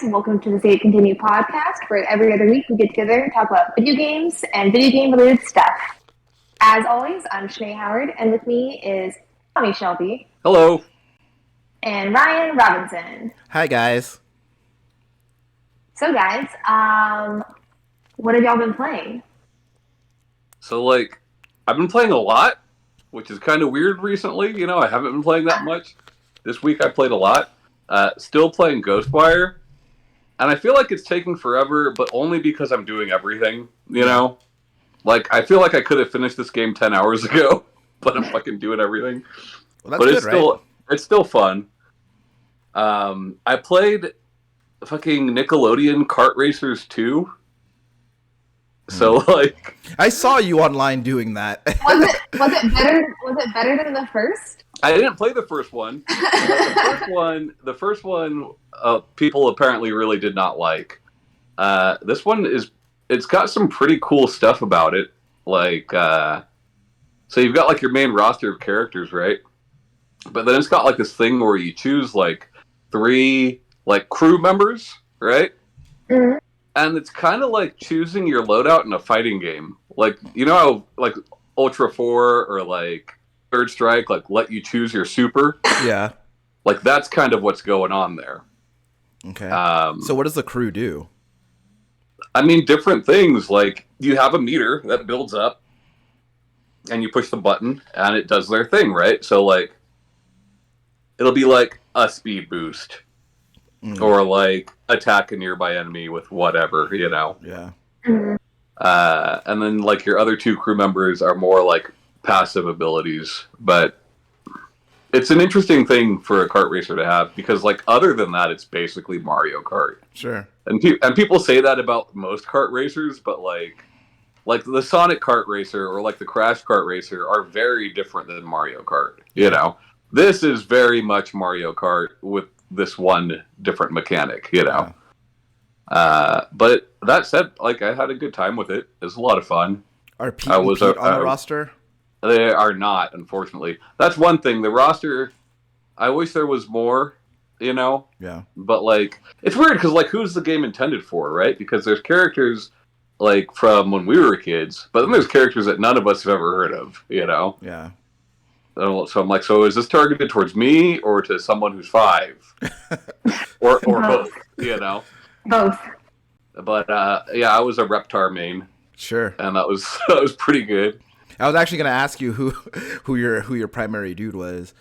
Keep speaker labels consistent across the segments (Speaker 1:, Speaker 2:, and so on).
Speaker 1: Welcome to the Save Continue podcast, where every other week we get together and talk about video games and video game related stuff. As always, I'm Shanae Howard, and with me is Tommy Shelby
Speaker 2: Hello.
Speaker 1: and Ryan Robinson.
Speaker 3: Hi, guys.
Speaker 1: So, guys, what have y'all been playing?
Speaker 2: So, I've been playing a lot, which is kind of weird recently. You know, I haven't been playing that much. This week I played a lot. Still playing Ghostwire. And I feel like it's taking forever, but only because I'm doing everything, you know? Like, I feel like I could have finished this game 10 hours ago, but I'm fucking doing everything.
Speaker 3: Well, that's
Speaker 2: but
Speaker 3: good,
Speaker 2: it's still,
Speaker 3: right?
Speaker 2: it's still fun. I played fucking Nickelodeon Kart Racers 2. So, like...
Speaker 3: I saw you online doing that.
Speaker 1: Was it better than the first?
Speaker 2: I didn't play the first one. The first one, people apparently really did not like. This one it's got some pretty cool stuff about it. Like, so you've got like your main roster of characters, right? But then it's got like this thing where you choose like 3 like crew members, right?
Speaker 1: Mm-hmm.
Speaker 2: And it's kind of like choosing your loadout in a fighting game. Like, you know how like Ultra 4 or like Third Strike like let you choose your super?
Speaker 3: Yeah.
Speaker 2: Like that's kind of what's going on there.
Speaker 3: Okay. So what does the crew do?
Speaker 2: I mean, different things. Like you have a meter that builds up, and you push the button, and it does their thing, right? So like, it'll be like a speed boost, or like attack a nearby enemy with whatever, you know.
Speaker 3: Yeah.
Speaker 1: Mm-hmm.
Speaker 2: And then like your other 2 crew members are more like passive abilities, but it's an interesting thing for a kart racer to have because like other than that it's basically Mario Kart.
Speaker 3: Sure.
Speaker 2: And people say that about most kart racers, but like the Sonic Kart Racer or like the Crash Kart Racer are very different than Mario Kart, you know. This is very much Mario Kart with this one different mechanic, you know.
Speaker 3: Yeah.
Speaker 2: But that said, like I had a good time with it. It was a lot of fun.
Speaker 3: Are Pete and Pete on the roster?
Speaker 2: They are not, unfortunately. That's one thing. The roster, I wish there was more, you know?
Speaker 3: Yeah.
Speaker 2: But, like, it's weird because, like, who's the game intended for, right? Because there's characters, like, from when we were kids, but then there's characters that none of us have ever heard of, you know?
Speaker 3: Yeah.
Speaker 2: So I'm like, so is this targeted towards me or to someone who's 5? or both, you know?
Speaker 1: Both.
Speaker 2: But, yeah, I was a Reptar main.
Speaker 3: Sure.
Speaker 2: And that was pretty good.
Speaker 3: I was actually going to ask you who your primary dude was.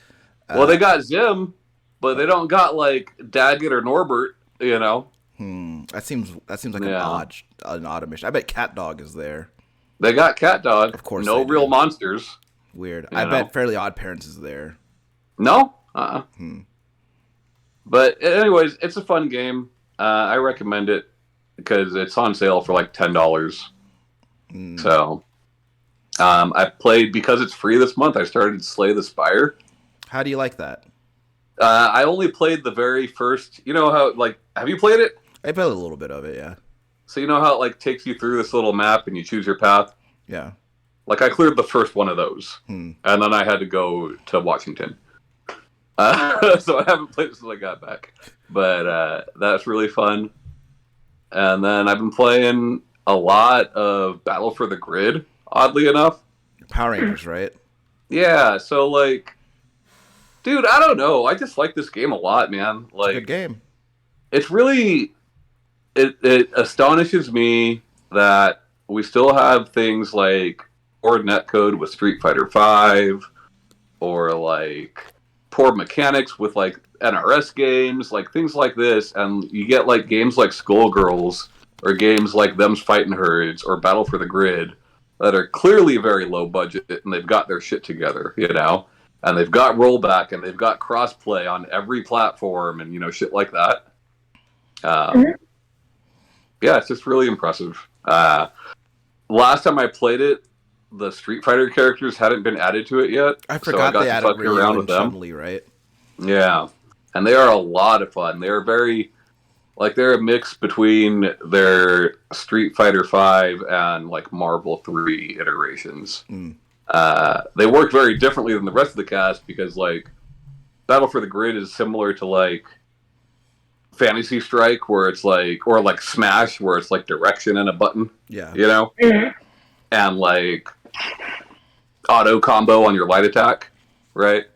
Speaker 2: Well, they got Zim, but they don't got like Daggett or Norbert, you know.
Speaker 3: That seems like an odd omission. I bet Cat Dog is there.
Speaker 2: They got Cat Dog.
Speaker 3: Of course.
Speaker 2: No real monsters.
Speaker 3: Weird. I bet Fairly Odd Parents is there.
Speaker 2: No. But anyways, it's a fun game. I recommend it because it's on sale for like $10. So. I played, because it's free this month, I started Slay the Spire.
Speaker 3: How do you like that?
Speaker 2: I only played the very first, you know how, like, have you played it?
Speaker 3: I played a little bit of it, yeah.
Speaker 2: So you know how it, like, takes you through this little map and you choose your path?
Speaker 3: Yeah.
Speaker 2: Like, I cleared the first one of those. And then I had to go to Washington. So I haven't played it since I got back. But that's really fun. And then I've been playing a lot of Battle for the Grid. Oddly enough.
Speaker 3: Power Rangers, right?
Speaker 2: Yeah, so like, dude, I don't know. I just like this game a lot, man. Like,
Speaker 3: good game.
Speaker 2: It's really, it astonishes me that we still have things like poor netcode with Street Fighter V, or like poor mechanics with like NRS games, like things like this, and you get like games like Skullgirls or games like Them's Fighting Herds or Battle for the Grid that are clearly very low budget, and they've got their shit together, you know? And they've got rollback, and they've got crossplay on every platform, and, you know, shit like that. Yeah, it's just really impressive. Last time I played it, the Street Fighter characters hadn't been added to it yet.
Speaker 3: I forgot they added
Speaker 2: fucking around with them.
Speaker 3: Chun-Li, right?
Speaker 2: Yeah. And they are a lot of fun. They are very... Like, they're a mix between their Street Fighter V and, like, Marvel 3 iterations. They work very differently than the rest of the cast because, like, Battle for the Grid is similar to, like, Fantasy Strike where it's like, or like Smash where it's like direction and a button.
Speaker 3: Yeah.
Speaker 2: You know, and like auto combo on your light attack, right?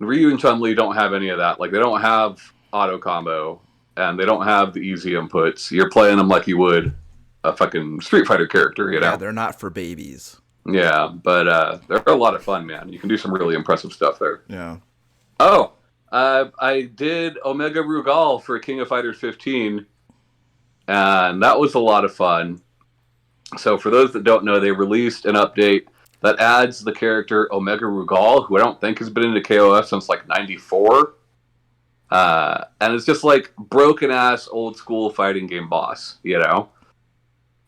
Speaker 2: Ryu and Chun-Li don't have any of that. Like, they don't have auto combo, and they don't have the easy inputs. You're playing them like you would a fucking Street Fighter character, you know?
Speaker 3: Yeah, they're not for babies.
Speaker 2: Yeah, but they're a lot of fun, man. You can do some really impressive stuff there.
Speaker 3: Yeah.
Speaker 2: Oh, I did Omega Rugal for King of Fighters 15, and that was a lot of fun. So for those that don't know, they released an update that adds the character Omega Rugal, who I don't think has been into KOF since like 94. And it's just like broken ass old school fighting game boss, you know?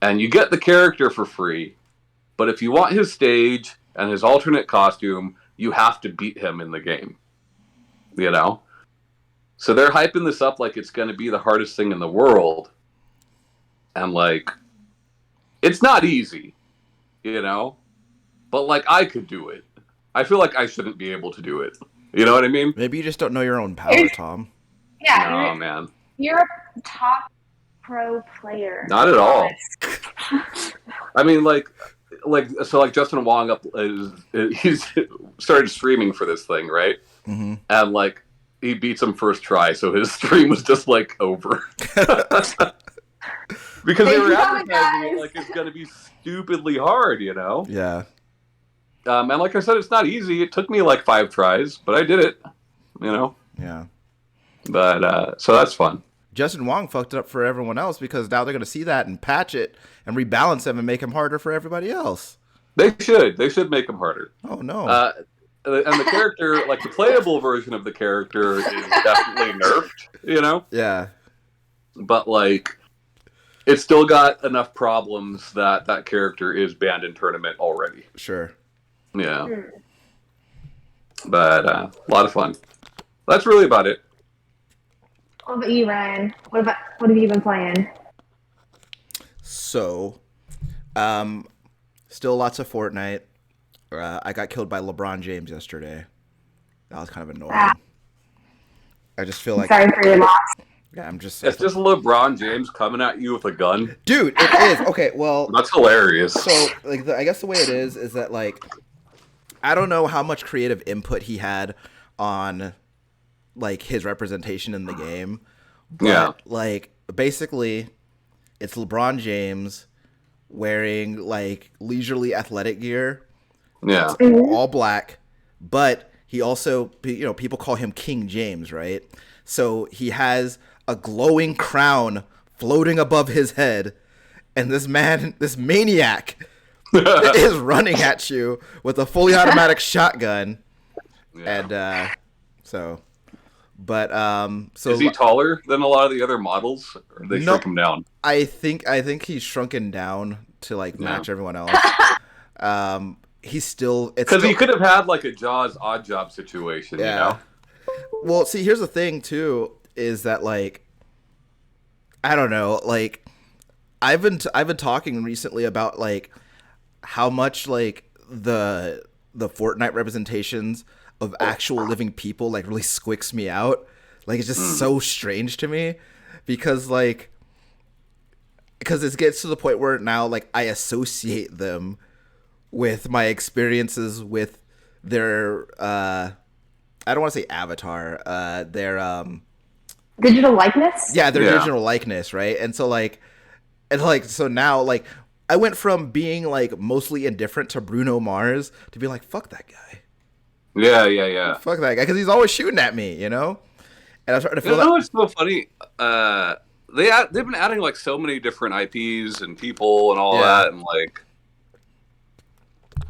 Speaker 2: And you get the character for free, but if you want his stage and his alternate costume, you have to beat him in the game, you know? So they're hyping this up like it's going to be the hardest thing in the world. And like, it's not easy, you know? But, like, I could do it. I feel like I shouldn't be able to do it. You know what I mean?
Speaker 3: Maybe you just don't know your own power, Tom.
Speaker 1: Yeah.
Speaker 2: No, man.
Speaker 1: You're a top pro player.
Speaker 2: Not at all. I mean, so Justin Wong he's started streaming for this thing, right?
Speaker 3: Mm-hmm.
Speaker 2: And, like, he beats him first try, so his stream was just, like, over. Because they were advertising it like it's going to be stupidly hard, you know?
Speaker 3: Yeah.
Speaker 2: And like I said, it's not easy. It took me like 5 tries, but I did it, you know?
Speaker 3: Yeah.
Speaker 2: But, so that's fun.
Speaker 3: Justin Wong fucked it up for everyone else because now they're going to see that and patch it and rebalance him and make him harder for everybody else.
Speaker 2: They should make him harder.
Speaker 3: Oh, no.
Speaker 2: And the character, like the playable version of the character is definitely nerfed, you know?
Speaker 3: Yeah.
Speaker 2: But like, it's still got enough problems that character is banned in tournament already.
Speaker 3: Sure.
Speaker 2: Yeah. But a lot of fun. That's really about it.
Speaker 1: What about you, Ryan? What have you been playing?
Speaker 3: So, still lots of Fortnite. I got killed by LeBron James yesterday. That was kind of annoying. I just feel like...
Speaker 1: Sorry for your loss.
Speaker 3: Yeah, I'm just...
Speaker 2: It's just LeBron James coming at you with a gun.
Speaker 3: Dude, it is. Okay, well...
Speaker 2: That's hilarious.
Speaker 3: So, like, I guess the way it is that, like, I don't know how much creative input he had on, like, his representation in the game. But,
Speaker 2: yeah.
Speaker 3: like, basically, it's LeBron James wearing, like, leisurely athletic gear.
Speaker 2: Yeah.
Speaker 3: All black. But he also, you know, people call him King James, right? So he has a glowing crown floating above his head. And this maniac is running at you with a fully automatic shotgun. Yeah. And so
Speaker 2: is he taller than a lot of the other models, or they shrunk him down?
Speaker 3: I think he's shrunken down to like match everyone else. He's still,
Speaker 2: because he could have had like a Jaws odd job situation, you know.
Speaker 3: Well, see, here's the thing too, is that like, I don't know, like I've been talking recently about like how much like the Fortnite representations of actual living people like really squicks me out. Like, it's just so strange to me because it gets to the point where now like I associate them with my experiences with their I don't want to say avatar, their
Speaker 1: digital likeness.
Speaker 3: Yeah, their digital likeness, right? And so so now like I went from being like mostly indifferent to Bruno Mars to be like, fuck that guy.
Speaker 2: Yeah.
Speaker 3: Fuck that guy, because he's always shooting at me, you know? And I'm starting to feel
Speaker 2: it's so funny. They've been adding like so many different IPs and people and all that, and like.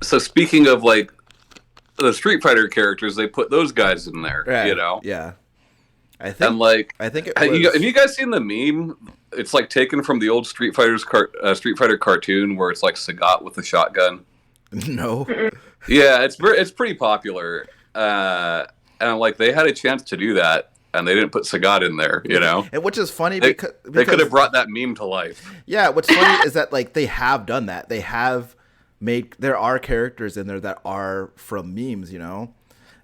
Speaker 2: So speaking of like the Street Fighter characters, they put those guys in there, you know?
Speaker 3: Yeah. I think
Speaker 2: have you guys seen the meme? It's like taken from the old Street Fighter cartoon where it's like Sagat with a shotgun.
Speaker 3: No.
Speaker 2: Yeah, it's pretty popular, and like they had a chance to do that, and they didn't put Sagat in there, you know.
Speaker 3: And which is funny
Speaker 2: because they could have brought that meme to life.
Speaker 3: Yeah, what's funny is that like they have done that. They have there are characters in there that are from memes, you know.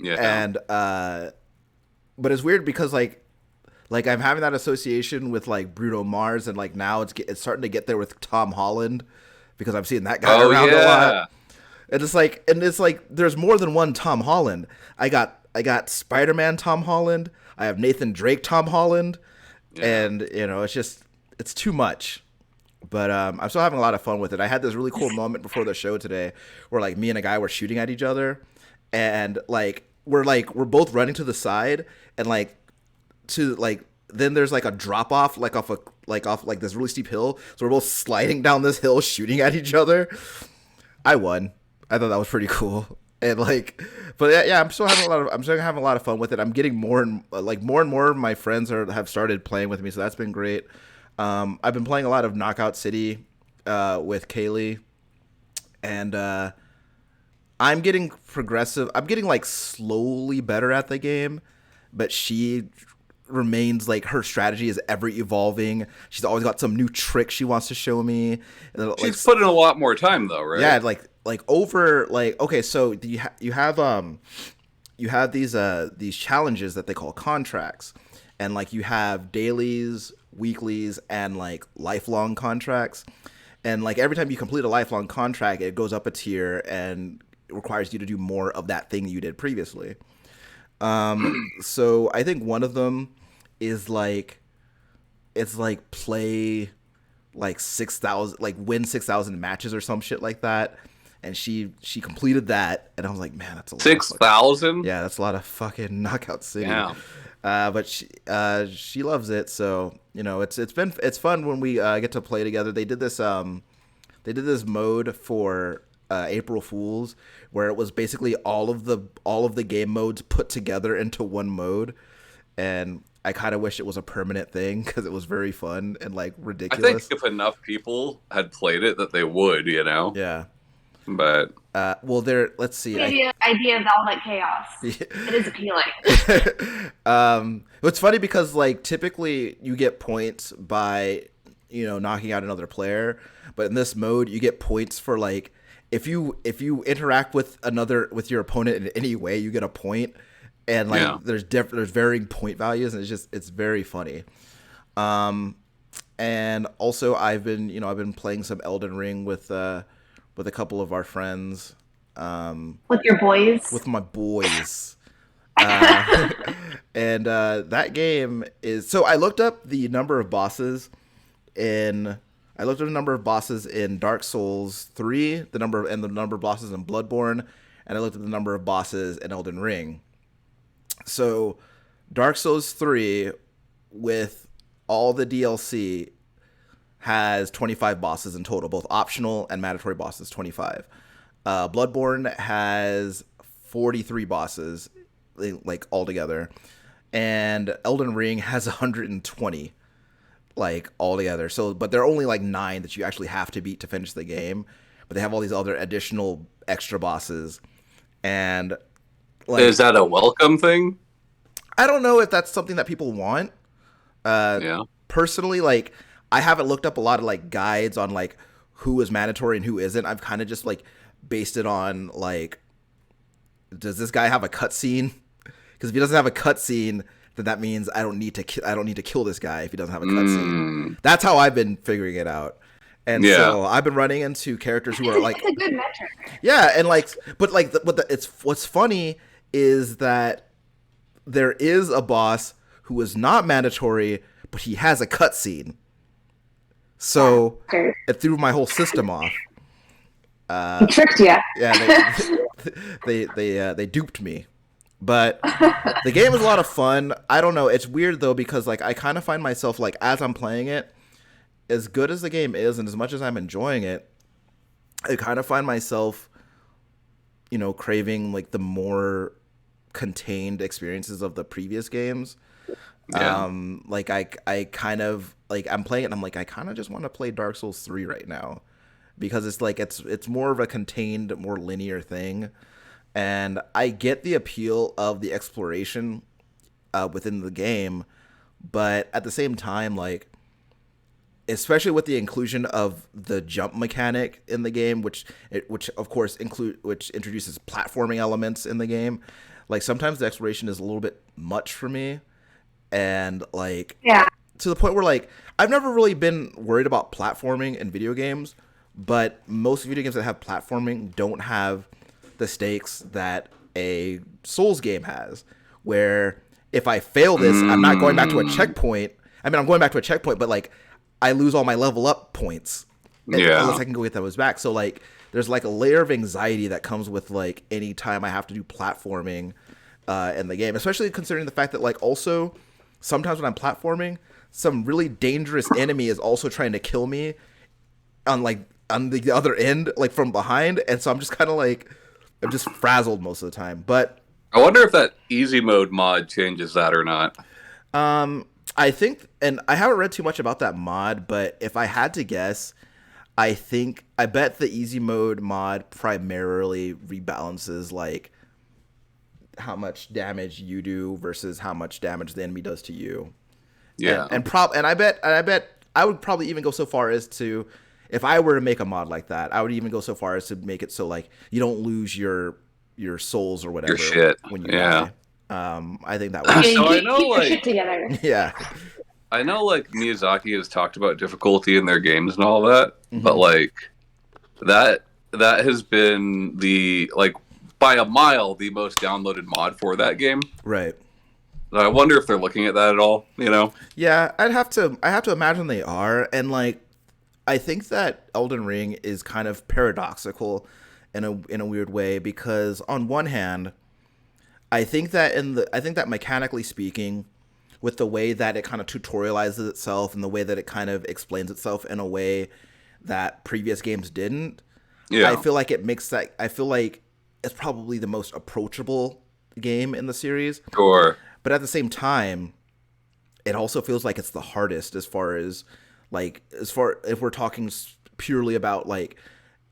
Speaker 2: Yeah.
Speaker 3: And but it's weird because like Like I'm having that association with like Bruno Mars, and like now it's starting to get there with Tom Holland because I'm seeing that guy
Speaker 2: Oh
Speaker 3: around a lot.
Speaker 2: yeah.
Speaker 3: And it's like there's more than one Tom Holland. I got Spider-Man Tom Holland. I have Nathan Drake Tom Holland,
Speaker 2: Yeah.
Speaker 3: and it's too much. But I'm still having a lot of fun with it. I had this really cool moment before the show today where like me and a guy were shooting at each other, and we're both running to the side, and then there's like a drop off off like this really steep hill. So we're both sliding down this hill shooting at each other. I won. I thought that was pretty cool. And but yeah, I'm still having a lot of fun with it. I'm getting more and more of my friends have started playing with me, so that's been great. I've been playing a lot of Knockout City with Kaylee, and I'm getting progressive. I'm getting like slowly better at the game, but she remains like her strategy is ever evolving. She's always got some new trick she wants to show me. And, like,
Speaker 2: She's put in a lot more time though, right?
Speaker 3: yeah, okay, so you have these challenges that they call contracts, and like you have dailies, weeklies, and like lifelong contracts, and like every time you complete a lifelong contract, it goes up a tier and requires you to do more of that thing you did previously. So I think one of them is like it's like play like 6,000, like win 6,000 matches or some shit like that. And she completed that, and I was like, man, that's a lot.
Speaker 2: 6,000.
Speaker 3: Yeah, that's a lot of fucking Knockout City.
Speaker 2: Yeah.
Speaker 3: But she loves it, so it's fun when we get to play together. They did this mode for April Fools, where it was basically all of the game modes put together into one mode, and I kind of wish it was a permanent thing because it was very fun and like
Speaker 2: I
Speaker 3: ridiculous.
Speaker 2: think if enough people had played it, that they would,
Speaker 3: Yeah.
Speaker 2: But
Speaker 3: Well, let's see.
Speaker 1: The idea of all that chaos. It is appealing.
Speaker 3: It's funny because like typically you get points by knocking out another player, but in this mode you get points for like if you interact with your opponent in any way, you get a point, and like there's varying point values, and it's very funny. And also I've been playing some Elden Ring with a couple of our friends.
Speaker 1: With your boys?
Speaker 3: With my boys. And that game is... So I looked up the number of bosses in Dark Souls 3, the number of bosses in Bloodborne, and I looked at the number of bosses in Elden Ring. So Dark Souls 3, with all the DLC, has 25 bosses in total, both optional and mandatory bosses, 25. Bloodborne has 43 bosses, like, altogether. And Elden Ring has 120, like, altogether. So, but there are only, like, 9 that you actually have to beat to finish the game. But they have all these other additional extra bosses. And, like...
Speaker 2: Is that a welcome thing?
Speaker 3: I don't know if that's something that people want.
Speaker 2: Yeah.
Speaker 3: Personally, like... I haven't looked up a lot of like guides on like who is mandatory and who isn't. I've kind of just like based it on like, does this guy have a cutscene? Because if he doesn't have a cutscene, then that means I don't need to kill this guy if he doesn't have a cutscene. That's how I've been figuring it out. And so I've been running into characters who are like,
Speaker 1: it's a good metric.
Speaker 3: Yeah, and like, what's funny is that there is a boss who is not mandatory, but he has a cutscene. So it threw my whole system off.
Speaker 1: He tricked you.
Speaker 3: Yeah, they duped me. But the game is a lot of fun. I don't know. It's weird though because like I kind of find myself like as I'm playing it, as good as the game is and as much as I'm enjoying it, I kind of find myself, craving like the more contained experiences of the previous games.
Speaker 2: Yeah.
Speaker 3: Like I kind of like I'm playing it and I'm like I kind of just want to play Dark Souls 3 right now because it's like it's more of a contained, more linear thing, and I get the appeal of the exploration within the game, but at the same time, like especially with the inclusion of the jump mechanic in the game, which of course introduces platforming elements in the game, like sometimes the exploration is a little bit much for me. and like
Speaker 1: Yeah.
Speaker 3: to the point where like I've never really been worried about platforming in video games, but most video games that have platforming don't have the stakes that a Souls game has, where if I fail this, I'm not going back to a checkpoint. I mean, I'm going back to a checkpoint, but like I lose all my level up points unless I can go get those back. So like there's like a layer of anxiety that comes with like any time I have to do platforming in the game, especially considering the fact that like also sometimes when I'm platforming, some really dangerous enemy is also trying to kill me on the other end, like from behind, and so I'm just kind of like I'm just frazzled most of the time. But
Speaker 2: I wonder if that easy mode mod changes that or not.
Speaker 3: I think, and I haven't read too much about that mod, but if I had to guess, I bet the easy mode mod primarily rebalances like how much damage you do versus how much damage the enemy does to you.
Speaker 2: Yeah,
Speaker 3: and I bet I would probably even go so far as to, if I were to make a mod like that, I would even go so far as to make it so like you don't lose your souls or whatever
Speaker 2: your shit
Speaker 3: when you die. I think that would.
Speaker 1: Yeah,
Speaker 2: So I
Speaker 1: keep
Speaker 2: know,
Speaker 1: your
Speaker 2: like,
Speaker 1: shit together.
Speaker 3: Yeah.
Speaker 2: I know, like Miyazaki has talked about difficulty in their games and all that, but like that has been the like by a mile the most downloaded mod for that game.
Speaker 3: Right.
Speaker 2: I wonder if they're looking at that at all. You know?
Speaker 3: Yeah, I have to imagine they are, and like I think that Elden Ring is kind of paradoxical in a weird way, because on one hand, I think that mechanically speaking, with the way that it kind of tutorializes itself and the way that it kind of explains itself in a way that previous games didn't,
Speaker 2: Yeah.
Speaker 3: I feel like it's probably the most approachable game in the series.
Speaker 2: Sure.
Speaker 3: But at the same time, it also feels like it's the hardest as far if we're talking purely about like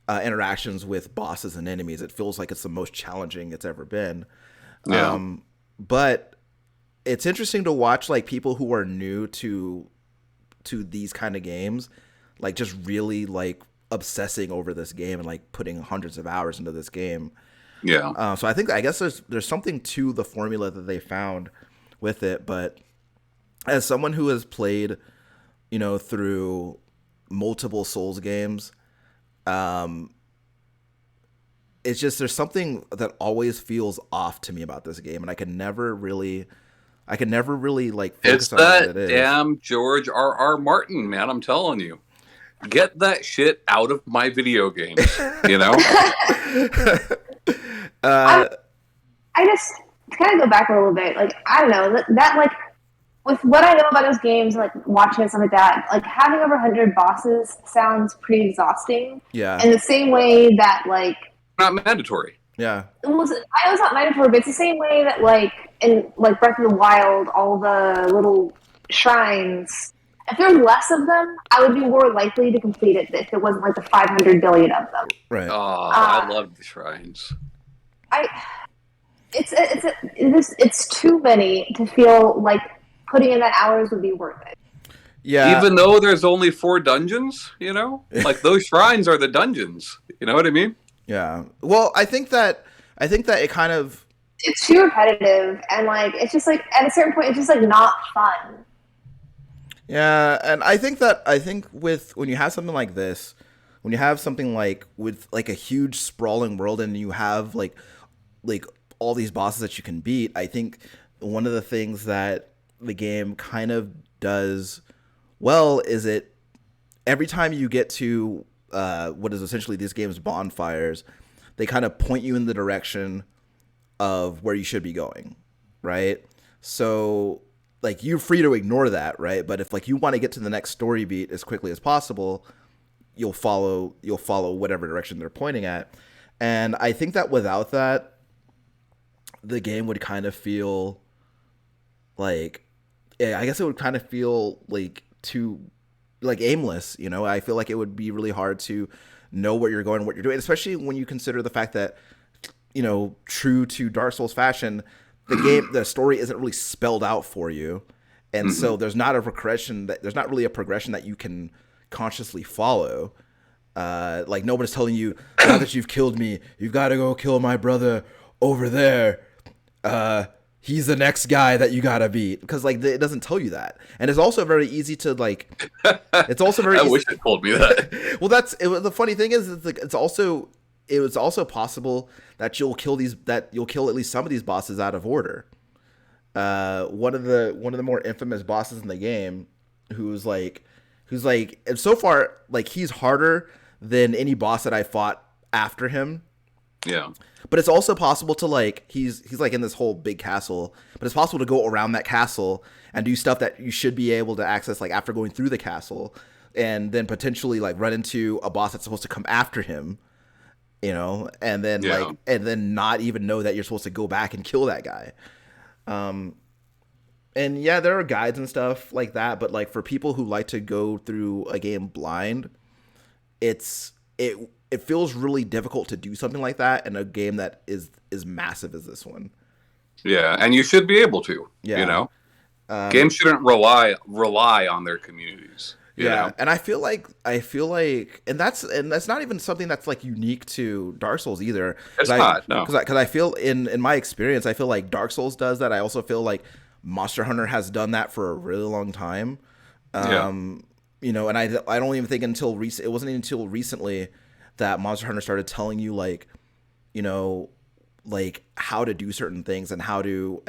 Speaker 3: interactions with bosses and enemies. It feels like it's the most challenging it's ever been.
Speaker 2: Yeah.
Speaker 3: But it's interesting to watch like people who are new to these kind of games, like just really like obsessing over this game and like putting hundreds of hours into this game.
Speaker 2: Yeah.
Speaker 3: So I guess there's something to the formula that they found with it. But as someone who has played, through multiple Souls games, it's just there's something that always feels off to me about this game, and I can never really like focus
Speaker 2: It's
Speaker 3: on what
Speaker 2: that
Speaker 3: it is.
Speaker 2: damn George R. Martin, man. I'm telling you. Get that shit out of my video games. You know?
Speaker 1: I just to kind of go back a little bit, like I don't know that like with what I know about those games, like watching and stuff like that, like having over 100 bosses sounds pretty exhausting.
Speaker 3: Yeah.
Speaker 1: In the same way that like
Speaker 2: Not mandatory.
Speaker 3: Yeah.
Speaker 1: I know it's not mandatory, but it's the same way that like in like Breath of the Wild, all the little shrines. If there were less of them, I would be more likely to complete it if it wasn't like the 500 billion of them.
Speaker 3: Right.
Speaker 2: Oh, I love the shrines.
Speaker 1: It's too many to feel like putting in that hours would be worth it.
Speaker 3: Yeah.
Speaker 2: Even though there's only 4 dungeons, like those shrines are the dungeons. You know what I mean?
Speaker 3: Yeah. Well, I think that it kind of,
Speaker 1: it's too repetitive, and like it's just like at a certain point, it's just like not fun.
Speaker 3: yeah, and I think with when you have something like this, when you have something like with like a huge sprawling world and you have like all these bosses that you can beat, I think one of the things that the game kind of does well is it every time you get to what is essentially this game's bonfires, they kind of point you in the direction of where you should be going, right? So like you're free to ignore that, right? But if like you want to get to the next story beat as quickly as possible, you'll follow whatever direction they're pointing at. And I think that without that, the game would kind of feel like, I guess it would kind of feel like too like aimless, I feel like it would be really hard to know where you're going, what you're doing, especially when you consider the fact that, true to Dark Souls fashion, the story isn't really spelled out for you. And so there's not really a progression that you can consciously follow. Like nobody's telling you, now that you've killed me, you've got to go kill my brother over there. he's the next guy that you gotta beat, because like it doesn't tell you that, and it's also very easy to like. It's also very.
Speaker 2: I wish it told me that.
Speaker 3: Well, the funny thing is like, it's also possible that you'll kill at least some of these bosses out of order. One of the more infamous bosses in the game, who's like, and so far like he's harder than any boss that I fought after him.
Speaker 2: Yeah.
Speaker 3: But it's also possible to like he's like in this whole big castle, but it's possible to go around that castle and do stuff that you should be able to access like after going through the castle, and then potentially like run into a boss that's supposed to come after him, you know, and then and then not even know that you're supposed to go back and kill that guy. And yeah, there are guides and stuff like that, but like for people who like to go through a game blind, it feels really difficult to do something like that in a game that is massive as this one.
Speaker 2: Yeah, and you should be able to.
Speaker 3: Yeah.
Speaker 2: You know, games shouldn't rely on their communities. You know?
Speaker 3: And I feel like, and that's not even something that's like unique to Dark Souls either.
Speaker 2: It's not, no.
Speaker 3: Because I feel in my experience, I feel like Dark Souls does that. I also feel like Monster Hunter has done that for a really long time. You know, and I don't even think it wasn't until recently that Monster Hunter started telling you like, you know, like how to do certain things and how to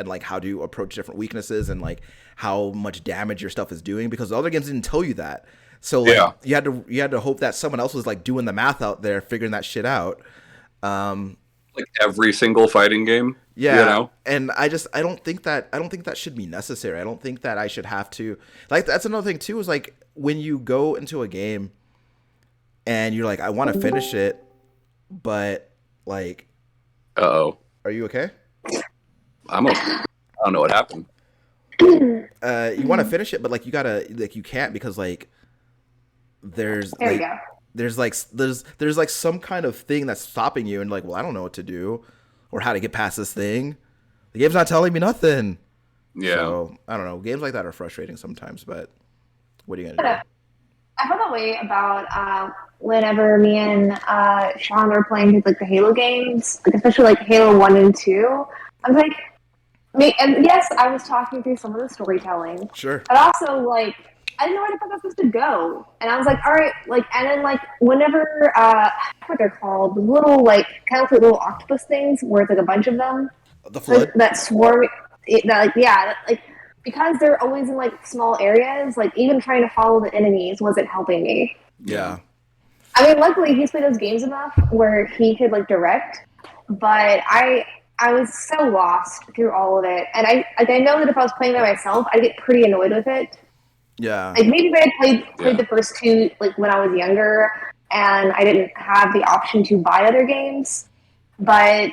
Speaker 3: approach different weaknesses and like how much damage your stuff is doing, because the other games didn't tell you that. So like you had to hope that someone else was like doing the math out there, figuring that shit out.
Speaker 2: Like every single fighting game.
Speaker 3: Yeah.
Speaker 2: You know?
Speaker 3: And I don't think that should be necessary. I don't think that I should have to, like, that's another thing too, is like when you go into a game and you're like, I want to finish it, but like,
Speaker 2: uh-oh,
Speaker 3: are you okay?
Speaker 2: I'm okay. I don't know what happened.
Speaker 3: You want to finish it, but like you gotta, like, you can't, because like there's like some kind of thing that's stopping you, and like, well, I don't know what to do or how to get past this thing. The game's not telling me nothing.
Speaker 2: Yeah.
Speaker 3: So I don't know. Games like that are frustrating sometimes, but what are you gonna do?
Speaker 1: I felt that way about whenever me and Sean were playing like the Halo games, like especially like Halo 1 and 2. I was like, and yes, I was talking through some of the storytelling.
Speaker 3: Sure.
Speaker 1: But also, like, I didn't know where the fuck I was supposed to go. And I was like, all right, like, and then, like, whenever, what they're called, the little, like, kind of like little octopus things, where it's, like, a bunch of them.
Speaker 3: The flood?
Speaker 1: That swarm, because they're always in, like, small areas, like, even trying to follow the enemies wasn't helping me.
Speaker 3: Yeah.
Speaker 1: I mean, luckily, he's played those games enough where he could, like, direct, but I was so lost through all of it. And I know that if I was playing by myself, I'd get pretty annoyed with it.
Speaker 3: Yeah.
Speaker 1: Like, maybe if I had played the first two, like, when I was younger, and I didn't have the option to buy other games. But,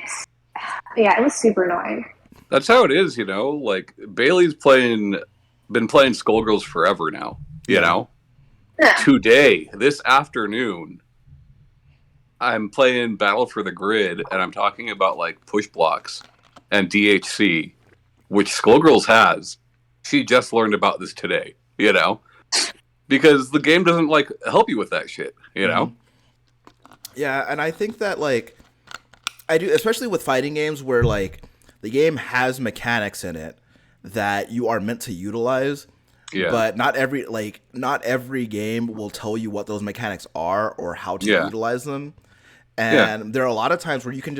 Speaker 1: yeah, it was super annoying.
Speaker 2: That's how it is, you know? Like, Bailey's been playing Skullgirls forever now, you know?
Speaker 1: Yeah.
Speaker 2: Today, this afternoon, I'm playing Battle for the Grid, and I'm talking about, like, push blocks and DHC, which Skullgirls has. She just learned about this today, you know? Because the game doesn't, like, help you with that shit, you know?
Speaker 3: Yeah, and I think that, like, I do, especially with fighting games where, like, the game has mechanics in it that you are meant to utilize.
Speaker 2: Yeah.
Speaker 3: But not every game will tell you what those mechanics are or how to utilize them. And there are a lot of times where you can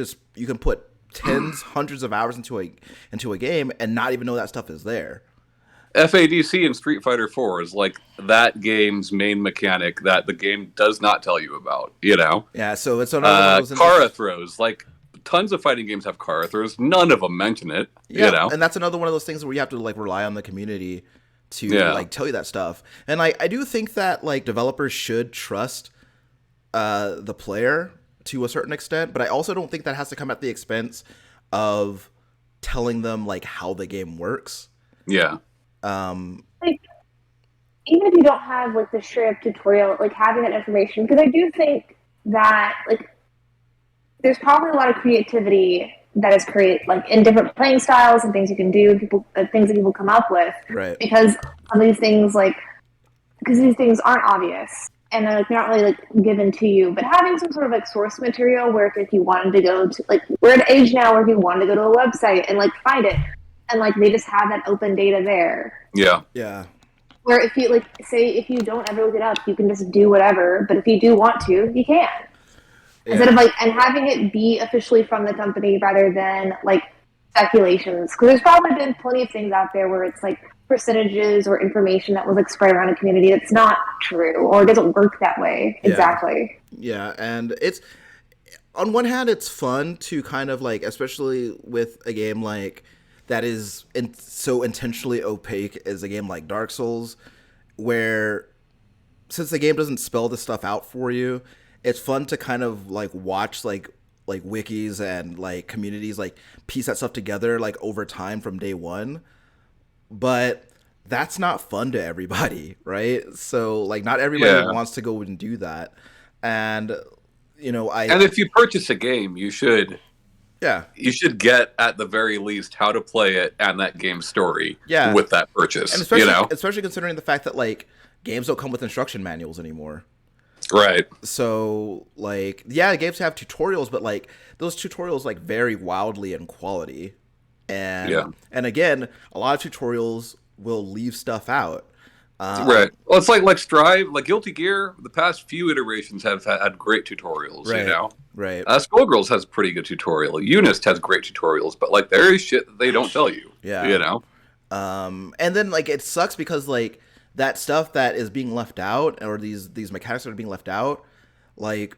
Speaker 3: put tens, hundreds of hours into a game and not even know that stuff is there.
Speaker 2: FADC in Street Fighter 4 is like that game's main mechanic that the game does not tell you about, you know?
Speaker 3: Yeah, so it's another
Speaker 2: Kara throws, like, tons of fighting games have Kara throws. None of them mention it, you know?
Speaker 3: And that's another one of those things where you have to, like, rely on the community to like tell you that stuff. And I do think that, like, developers should trust the player to a certain extent, but I also don't think that has to come at the expense of telling them, like, how the game works.
Speaker 2: Yeah.
Speaker 1: Like, even if you don't have, like, the straight up tutorial, like, having that information, because I do think that, like, there's probably a lot of creativity that is created, like, in different playing styles and things you can do, things that people come up with.
Speaker 3: Right.
Speaker 1: Because some of these things, like, because these things aren't obvious and they're not really, like, given to you. But having some sort of, like, source material where if you wanted to go to, like, we're at an age now where if you wanted to go to a website and, like, find it, and like they just have that open data there.
Speaker 2: Yeah.
Speaker 3: Yeah.
Speaker 1: Where if you like say if you don't ever look it up, you can just do whatever. But if you do want to, you can. Instead of like and having it be officially from the company rather than like speculations. Because there's probably been plenty of things out there where it's like percentages or information that was like spread around a community that's not true or doesn't work that way.
Speaker 3: Yeah.
Speaker 1: Exactly.
Speaker 3: Yeah, and it's on one hand it's fun to kind of like, especially with a game like that is so intentionally opaque as a game like Dark Souls, where since the game doesn't spell this stuff out for you, it's fun to kind of like watch like wikis and like communities like piece that stuff together like over time from day one. But that's not fun to everybody, right? So like not everybody wants to go and do that. And and
Speaker 2: if you purchase a game, you should get at the very least how to play it and that game's story with that purchase.
Speaker 3: And especially considering the fact that like games don't come with instruction manuals anymore.
Speaker 2: Right.
Speaker 3: So like games have tutorials, but like those tutorials like vary wildly in quality. And again, a lot of tutorials will leave stuff out.
Speaker 2: Right. Well, it's like Strive, like Guilty Gear. The past few iterations have had great tutorials.
Speaker 3: Right. Right.
Speaker 2: Skullgirls has a pretty good tutorial. Unist has great tutorials, but like there is shit that they don't tell you.
Speaker 3: Yeah. And then like it sucks because like that stuff that is being left out, or these mechanics that are being left out, like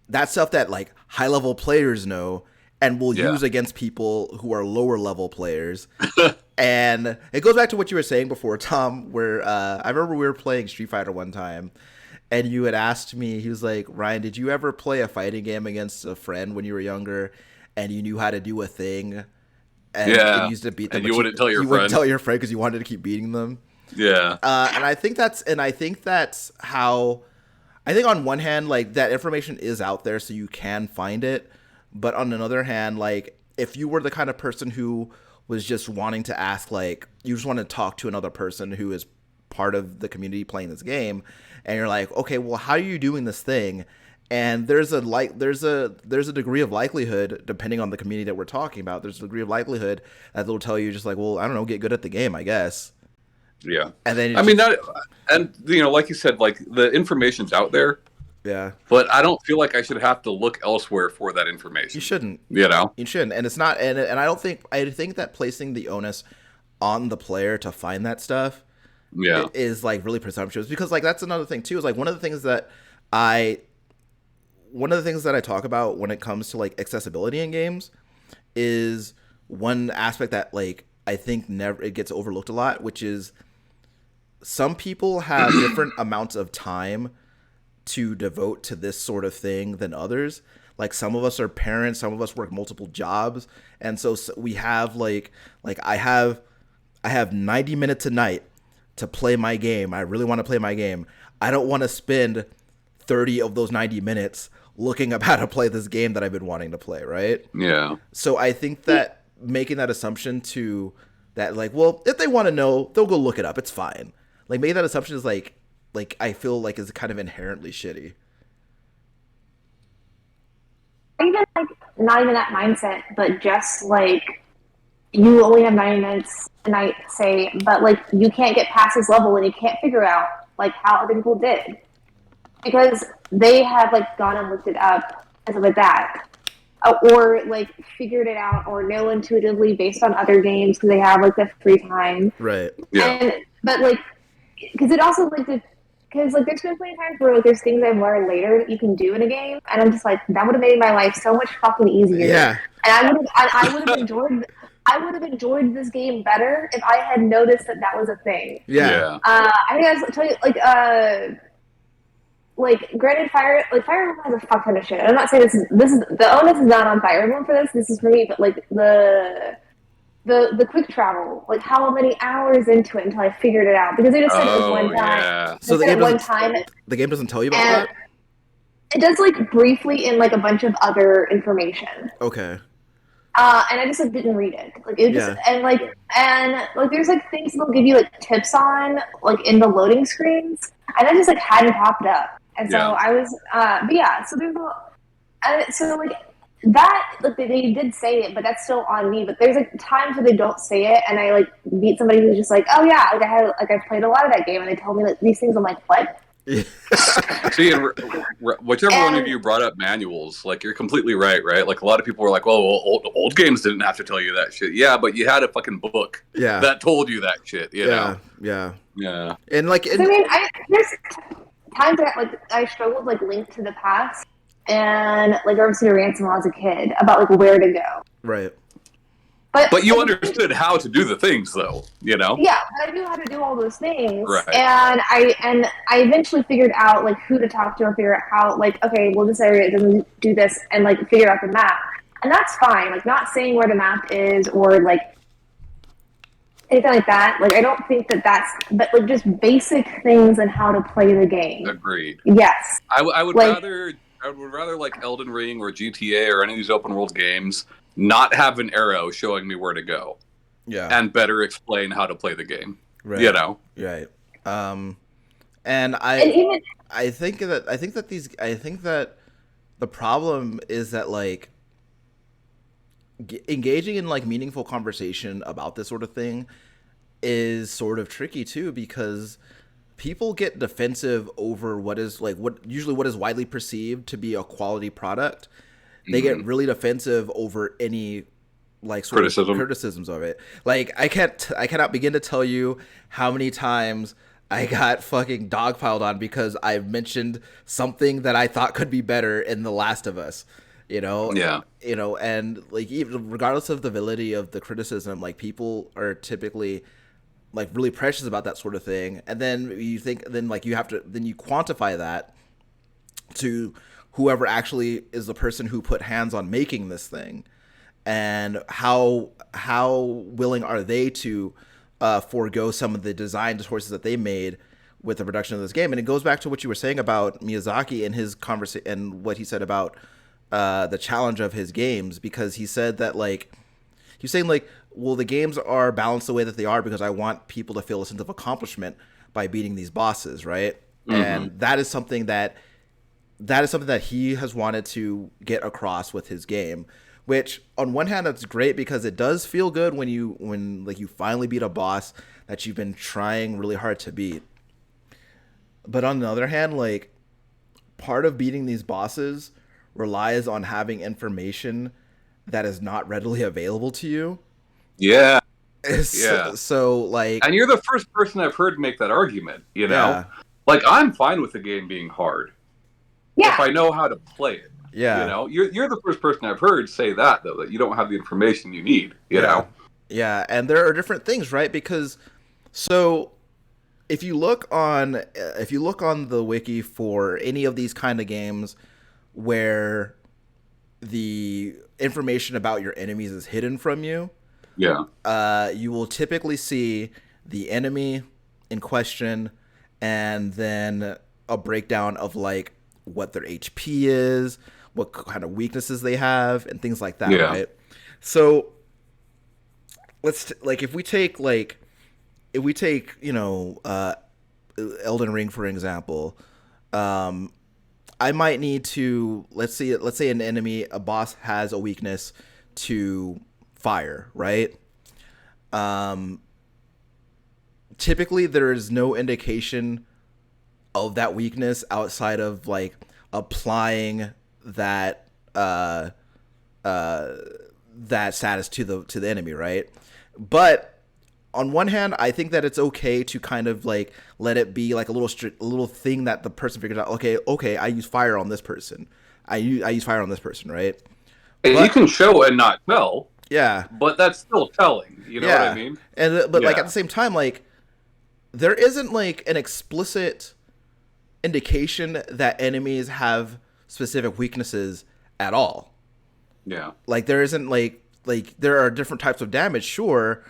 Speaker 3: that stuff that like high level players know and will use against people who are lower level players. And it goes back to what you were saying before, Tom, where I remember we were playing Street Fighter one time, and you had asked me, he was like, Ryan, did you ever play a fighting game against a friend when you were younger and you knew how to do a thing and you used to beat them,
Speaker 2: and you wouldn't tell your friend?
Speaker 3: You wouldn't tell your friend because you wanted to keep beating them.
Speaker 2: Yeah.
Speaker 3: And I think that's how, I think on one hand, like that information is out there so you can find it. But on another hand, like if you were the kind of person who was just wanting to ask, like you just want to talk to another person who is part of the community playing this game, and you're like, okay, well, how are you doing this thing? And there's a degree of likelihood, depending on the community that we're talking about, there's a degree of likelihood that they'll tell you just like, well, I don't know, get good at the game, I guess.
Speaker 2: Yeah.
Speaker 3: And then
Speaker 2: like you said, like the information's out there.
Speaker 3: Yeah.
Speaker 2: But I don't feel like I should have to look elsewhere for that information.
Speaker 3: You shouldn't.
Speaker 2: You
Speaker 3: shouldn't. And it's not, and I think that placing the onus on the player to find that stuff is like really presumptuous, because like that's another thing too, is like one of the things that I talk about when it comes to like accessibility in games is one aspect that like I think it gets overlooked a lot, which is some people have different amounts of time to devote to this sort of thing than others. Like some of us are parents, some of us work multiple jobs, and so we have like I have 90 minutes a night to play my game. I really want to play my game. I don't want to spend 30 of those 90 minutes looking up how to play this game that I've been wanting to play, right?
Speaker 2: Yeah.
Speaker 3: So I think that making that assumption to that, like, well, if they want to know, they'll go look it up. It's fine. Like, making that assumption is like I feel like is kind of inherently shitty.
Speaker 1: Even like not even that mindset, but just like you only have 90 minutes a night, say, but like you can't get past this level and you can't figure out like how other people did because they have like gone and looked it up and stuff like that, or like figured it out or know intuitively based on other games because they have like the free time,
Speaker 3: right?
Speaker 2: Yeah.
Speaker 1: But like, because it also like because like there's been plenty of times where like there's things I've learned later that you can do in a game, and I'm just like, that would have made my life so much fucking easier.
Speaker 3: Yeah.
Speaker 1: And I would have enjoyed this game better if I had noticed that was a thing.
Speaker 3: Yeah.
Speaker 1: I think I was tell you like granted, Fire Emblem has a fuck ton of shit. I'm not saying this is the onus is not on Fire Emblem for this. This is for me, but like the quick travel, like how many hours into it until I figured it out, because they just said it one time.
Speaker 2: Yeah.
Speaker 3: So the game doesn't tell you about that?
Speaker 1: It does like briefly in like a bunch of other information.
Speaker 3: Okay.
Speaker 1: And I just like didn't read it. Like it just and there's like things they'll give you like tips on like in the loading screens, and I just like hadn't popped up. And so I was so there's so like that like they did say it, but that's still on me. But there's like times where they don't say it, and I like meet somebody who's just like, oh yeah, like I've played a lot of that game, and they told me like these things. I'm like, what?
Speaker 2: See, and whichever one of
Speaker 1: And
Speaker 2: you brought up manuals, like you're completely right, right? Like a lot of people were like, "Well, old games didn't have to tell you that shit." Yeah, but you had a fucking book
Speaker 3: Yeah.
Speaker 2: that told you that shit. You know?
Speaker 3: Yeah.
Speaker 2: Yeah.
Speaker 3: And like,
Speaker 1: I mean, there's times that like I struggled like Link to the Past, and like I was to ransom when I was a kid about like where to go.
Speaker 3: right.
Speaker 2: But you understood how to do the things, though. You know?
Speaker 1: Yeah, but I knew how to do all those things,
Speaker 2: Right.
Speaker 1: and I eventually figured out like who to talk to and figure out how like okay, well this area doesn't do this, and like figure out the map, and that's fine. Like not saying where the map is or like anything like that. Like I don't think that that's, but like just basic things and how to play the game.
Speaker 2: Agreed.
Speaker 1: Yes,
Speaker 2: I would
Speaker 1: like,
Speaker 2: rather like Elden Ring or GTA or any of these open world games not have an arrow showing me where to go.
Speaker 3: Yeah.
Speaker 2: And better explain how to play the game.
Speaker 3: Right.
Speaker 2: You know?
Speaker 3: Right. And
Speaker 1: even
Speaker 3: I think that the problem is that like engaging in like meaningful conversation about this sort of thing is sort of tricky too, because people get defensive over what is widely perceived to be a quality product. They get really defensive over any like sort of criticisms of it. Like I cannot begin to tell you how many times I got fucking dogpiled on because I mentioned something that I thought could be better in The Last of Us. You know?
Speaker 2: Yeah.
Speaker 3: You know, and like even regardless of the validity of the criticism, like people are typically like really precious about that sort of thing. And then you think then like you quantify that to whoever actually is the person who put hands on making this thing, and how willing are they to forego some of the design choices that they made with the production of this game. And it goes back to what you were saying about Miyazaki and his conversation and what he said about the challenge of his games, because he said that like he's saying like, well, the games are balanced the way that they are because I want people to feel a sense of accomplishment by beating these bosses, right? And that is something that he has wanted to get across with his game, which on one hand that's great because it does feel good when you finally beat a boss that you've been trying really hard to beat. But on the other hand, like part of beating these bosses relies on having information that is not readily available to you.
Speaker 2: Yeah.
Speaker 3: So like,
Speaker 2: and you're the first person I've heard make that argument, you know?
Speaker 3: Yeah.
Speaker 2: Like I'm fine with the game being hard.
Speaker 1: yeah,
Speaker 2: If I know how to play it.
Speaker 3: Yeah.
Speaker 2: You know, you're the first person I've heard say that though, that you don't have the information you need, you know?
Speaker 3: Yeah, and there are different things, right? Because so if you look on the wiki for any of these kind of games where the information about your enemies is hidden from you, you will typically see the enemy in question and then a breakdown of like what their HP is, what kind of weaknesses they have, and things like that, right? So let's if we take Elden Ring for example, I might need to let's say a boss has a weakness to fire, right? Typically there is no indication of that weakness outside of like applying that that status to the enemy, right? But on one hand, I think that it's okay to kind of like let it be like a little thing that the person figures out. Okay, I use fire on this person. I use fire on this person, right?
Speaker 2: And you can show and not tell.
Speaker 3: Yeah,
Speaker 2: but that's still telling. You know what I mean?
Speaker 3: And like at the same time, like there isn't like an explicit indication that enemies have specific weaknesses at all.
Speaker 2: Yeah.
Speaker 3: Like there isn't like there are different types of damage, sure,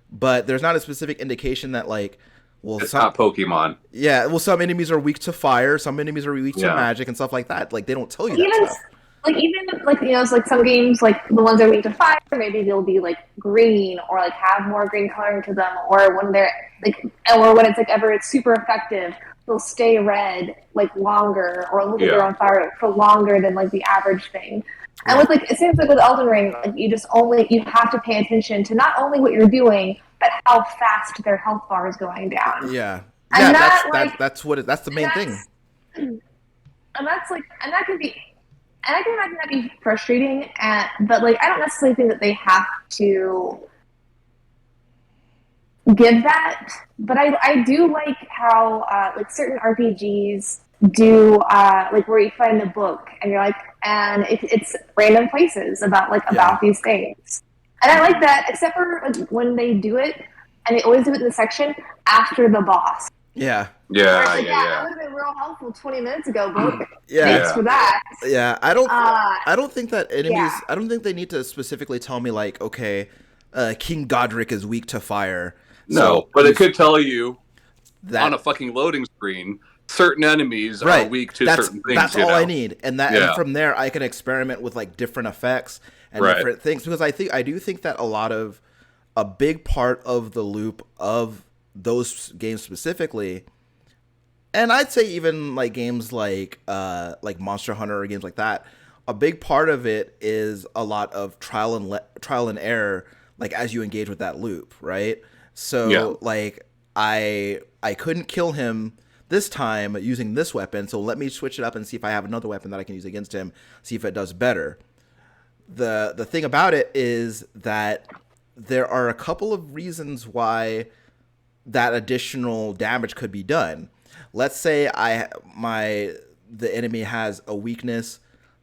Speaker 3: but there's not a specific indication that like, well,
Speaker 2: it's not Pokemon.
Speaker 3: Yeah, well, some enemies are weak to fire, some enemies are weak to magic and stuff like that. Like they don't tell you that stuff.
Speaker 1: It's like some games, like the ones that are weak to fire, maybe they'll be like green or like have more green coloring to them, or when they're like, or when it's super effective, they'll stay red like longer, or look like they're on fire for longer than like the average thing. And with like, it seems like with Elden Ring, like you have to pay attention to not only what you're doing, but how fast their health bar is going down.
Speaker 3: Yeah,
Speaker 1: And
Speaker 3: yeah.
Speaker 1: that like,
Speaker 3: That's the
Speaker 1: and
Speaker 3: main thing.
Speaker 1: that's like, and that can be, and I can imagine that be frustrating. But like, I don't necessarily think that they have to give that. But I do like how like certain RPGs do like where you find a book and you're like, and it's random places
Speaker 3: Yeah,
Speaker 1: about these things, and I like that. Except for like, when they do it, and they always do it in the section after the boss.
Speaker 3: yeah,
Speaker 1: Where it's
Speaker 2: Yeah,
Speaker 1: like,
Speaker 2: yeah,
Speaker 1: yeah, that
Speaker 2: yeah,
Speaker 1: would have been real helpful 20 minutes ago, book.
Speaker 3: yeah,
Speaker 1: Thanks
Speaker 2: yeah.
Speaker 1: for that.
Speaker 3: yeah.
Speaker 1: Uh,
Speaker 3: I don't think that
Speaker 1: yeah.
Speaker 3: enemies. I don't think they need to specifically tell me like, okay, King Godric is weak to fire, so
Speaker 2: No, but it could tell you on
Speaker 3: that
Speaker 2: a fucking loading screen certain enemies are
Speaker 3: right.
Speaker 2: weak to certain
Speaker 3: That's
Speaker 2: things.
Speaker 3: all I need, and
Speaker 2: Yeah.
Speaker 3: from there I can experiment with like different effects and
Speaker 2: Right.
Speaker 3: different things because I do think that a big part of the loop of those games specifically, and I'd say even like games like Monster Hunter or games like that, a big part of it is a lot of trial and error, like as you engage with that loop, right?
Speaker 2: Yeah.
Speaker 3: So like I couldn't kill him this time using this weapon, so let me switch it up and see if I have another weapon that I can use against him, see if it does better. The thing about it is that there are a couple of reasons why that additional damage could be done. Let's say the enemy has a weakness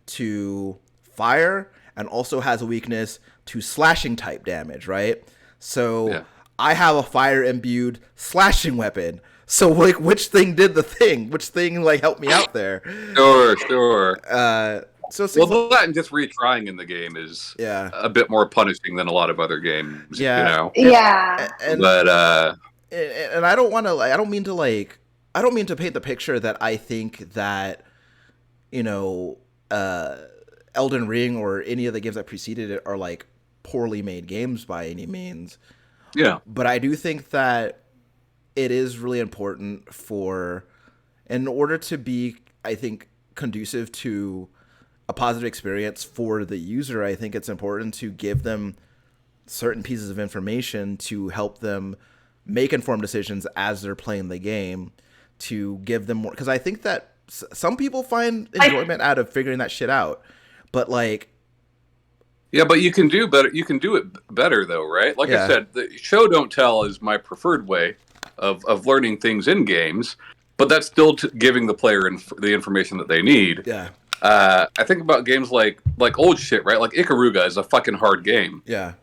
Speaker 3: to fire and also has a weakness to slashing type damage, right? So
Speaker 2: Yeah.
Speaker 3: I have a fire imbued slashing weapon. So like which thing did the thing? Which thing like helped me out there?
Speaker 2: Sure, sure.
Speaker 3: So it's
Speaker 2: Well, that and just retrying in the game is
Speaker 3: yeah.
Speaker 2: a bit more punishing than a lot of other games, you
Speaker 3: Yeah.
Speaker 2: know.
Speaker 1: Yeah.
Speaker 3: And
Speaker 2: But
Speaker 3: and I don't want to like I don't mean to paint the picture that I think that you know Elden Ring or any of the games that preceded it are like poorly made games by any means,
Speaker 2: yeah,
Speaker 3: but I do think that it is really important for in order to be I think conducive to a positive experience for the user. I think it's important to give them certain pieces of information to help them make informed decisions as they're playing the game, to give them more because I think that some people find enjoyment out of figuring that shit out, but like
Speaker 2: yeah. But you can do better. You can do it better, though, right? Like I
Speaker 3: yeah,
Speaker 2: said, the show don't tell is my preferred way of learning things in games, but that's still giving the player the information that they need.
Speaker 3: yeah,
Speaker 2: I think about games like old shit, right? Like Ikaruga is a fucking hard game,
Speaker 3: yeah,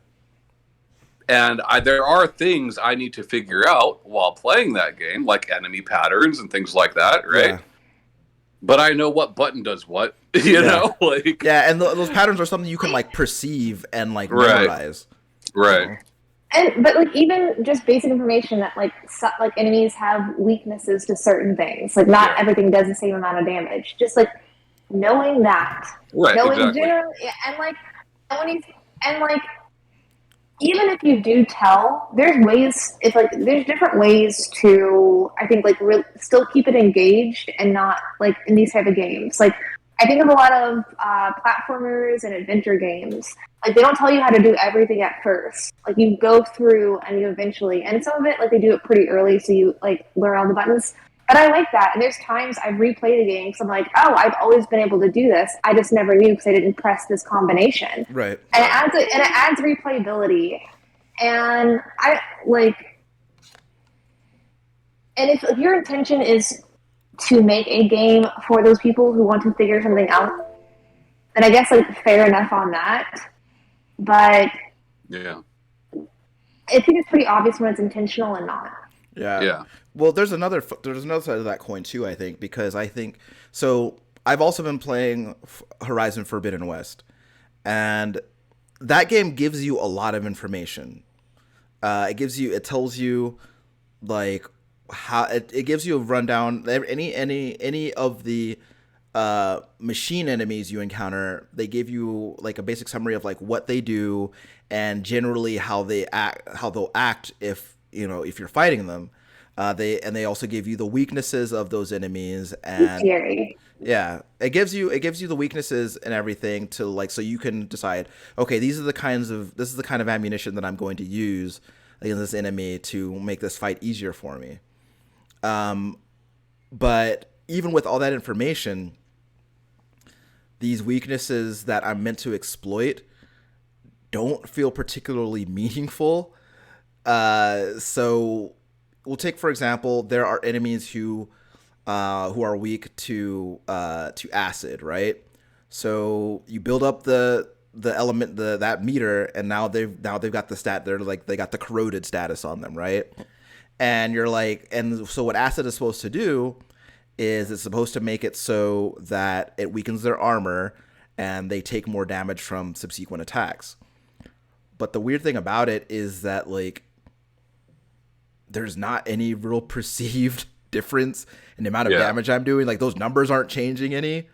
Speaker 2: and there are things I need to figure out while playing that game, like enemy patterns and things like that, right?
Speaker 3: yeah,
Speaker 2: But I know what button does what,
Speaker 3: yeah,
Speaker 2: like
Speaker 3: yeah, and those patterns are something you can like perceive and like
Speaker 2: right,
Speaker 3: memorize.
Speaker 2: right,
Speaker 1: And but like even just basic information that like enemies have weaknesses to certain things. Like not
Speaker 2: yeah,
Speaker 1: everything does the same amount of damage. Just like knowing that,
Speaker 2: right,
Speaker 1: knowing
Speaker 2: exactly,
Speaker 1: generally, yeah, and when you and like even if you do tell, there's ways. It's like there's different ways to I think like still keep it engaged and not like in these type of games. Like I think of a lot of platformers and adventure games. Like they don't tell you how to do everything at first. Like you go through and you eventually, and some of it like they do it pretty early, so you like learn all the buttons. But I like that. And there's times I've replayed a game because I'm like, oh, I've always been able to do this. I just never knew because I didn't press this combination.
Speaker 3: Right.
Speaker 1: And it adds replayability. And I like, and if your intention is to make a game for those people who want to figure something out, then I guess like fair enough on that. But
Speaker 2: yeah,
Speaker 1: I think it's pretty obvious when it's intentional and not.
Speaker 3: Yeah.
Speaker 2: yeah,
Speaker 3: Well, there's another side of that coin too. I think because I think so. I've also been playing Horizon Forbidden West, and that game gives you a lot of information. It tells you like how it gives you a rundown. Any of the machine enemies you encounter, they give you like a basic summary of like what they do and generally how they'll act if if you're fighting them. They also give you the weaknesses of those enemies, and
Speaker 1: Scary.
Speaker 3: yeah, it gives you the weaknesses and everything to like, so you can decide, okay, this is the kind of ammunition that I'm going to use against this enemy to make this fight easier for me. But even with all that information, these weaknesses that I'm meant to exploit don't feel particularly meaningful. So we'll take, for example, there are enemies who are weak to acid, right? So you build up the element, that meter, and now they've got the stat. They're like, they got the corroded status on them, right? And you're like, and so what acid is supposed to do is it's supposed to make it so that it weakens their armor and they take more damage from subsequent attacks. But the weird thing about it is that, like, there's not any real perceived difference in the amount of damage I'm doing. Like, those numbers aren't changing any.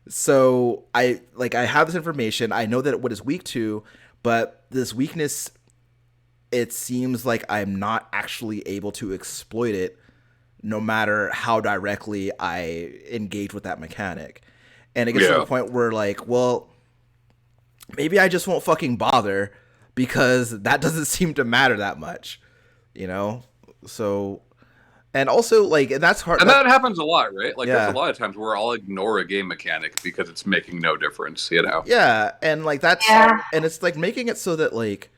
Speaker 3: So I have this information. I know that what it's weak to, but this weakness, it seems like I'm not actually able to exploit it no matter how directly I engage with that mechanic. And it gets to the point where, like, well, maybe I just won't fucking bother because that doesn't seem to matter that much, you know? So, and also, like, and that's hard.
Speaker 2: And that happens a lot, right? Like, there's a lot of times where I'll ignore a game mechanic because it's making no difference, you know?
Speaker 3: Yeah, and, like, that's, and it's, like, making it so that, like,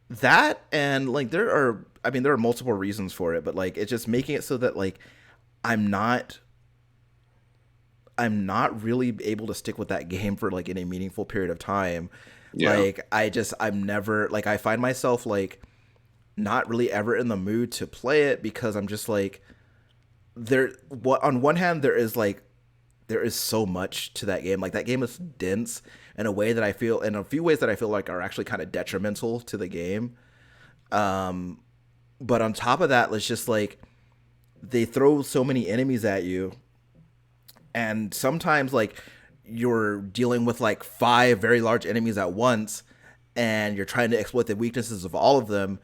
Speaker 3: that, and, like, there are multiple reasons for it, but, like, it's just making it so that, like, I'm not really able to stick with that game for, like, any meaningful period of time. Yeah. Like, I'm never, like, I find myself, like, not really ever in the mood to play it because I'm just, like, on one hand, there is so much to that game. Like, that game is dense in a way that I feel, in a few ways that I feel like are actually kind of detrimental to the game. But on top of that, it's just, like, they throw so many enemies at you, and sometimes, like, you're dealing with, like, 5 very large enemies at once, and you're trying to exploit the weaknesses of all of them,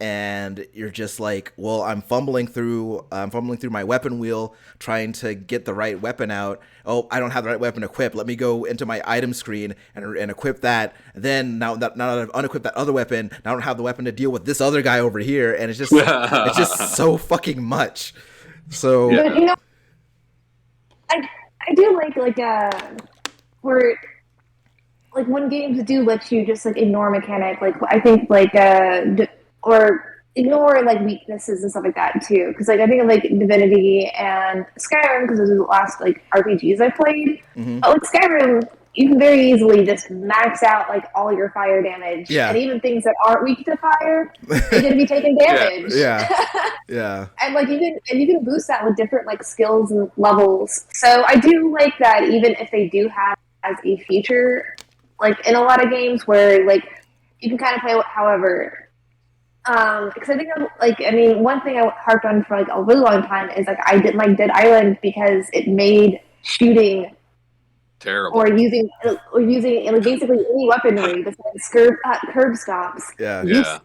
Speaker 3: and you're just like, well, I'm fumbling through my weapon wheel trying to get the right weapon out. Oh, I don't have the right weapon equipped. Let me go into my item screen and equip that. Then now that I've unequipped that other weapon, now I don't have the weapon to deal with this other guy over here, and it's just so fucking much. So,
Speaker 1: but, you know, I do like where, like, when games do let you just, like, ignore mechanic, like, I think, like, or ignore, like, weaknesses and stuff like that too, because, like, I think of, like, Divinity and Skyrim, because those are the last, like, RPGs I played.
Speaker 3: Mm-hmm.
Speaker 1: But with Skyrim, you can very easily just max out, like, all your fire damage, and even things that aren't weak to fire, they're going to be taking damage.
Speaker 3: Yeah.
Speaker 1: And, like, you can boost that with different, like, skills and levels. So I do like that, even if they do have as a feature, like, in a lot of games where, like, you can kind of play however. Because I think, like, I mean, one thing I harped on for, like, a really long time is, like, I didn't like Dead Island because it made shooting
Speaker 2: terrible,
Speaker 1: or using like, basically any weaponry besides curb stops.
Speaker 2: Yep.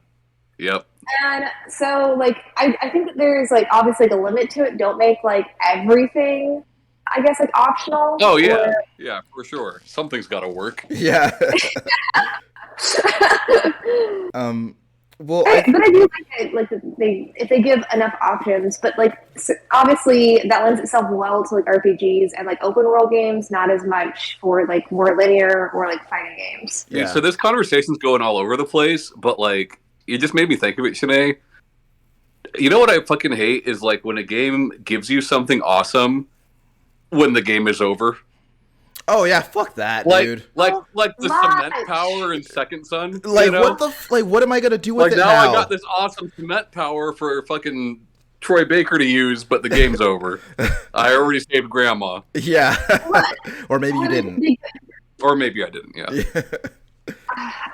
Speaker 1: And so, like, I think that there's, like, obviously, like, a limit to it. Don't make, like, everything, I guess, like, optional.
Speaker 2: Oh yeah, yeah, for sure. Something's got to work.
Speaker 3: Yeah. Well,
Speaker 1: but I do like it, if they give enough options. But, like, obviously that lends itself well to, like, RPGs and, like, open world games, not as much for, like, more linear or, like, fighting games.
Speaker 2: Yeah. So this conversation's going all over the place, but, like, you just made me think of it, Shanae. You know what I fucking hate is, like, when a game gives you something awesome when the game is over.
Speaker 3: Oh yeah, fuck that,
Speaker 2: like,
Speaker 3: dude.
Speaker 2: Like the cement power in Second Son.
Speaker 3: Like,
Speaker 2: you know?
Speaker 3: what am I gonna do with it now?
Speaker 2: Like, now I got this awesome cement power for fucking Troy Baker to use, but the game's over. I already saved Grandma.
Speaker 3: Yeah. Or maybe you didn't.
Speaker 2: Or maybe I didn't. Yeah.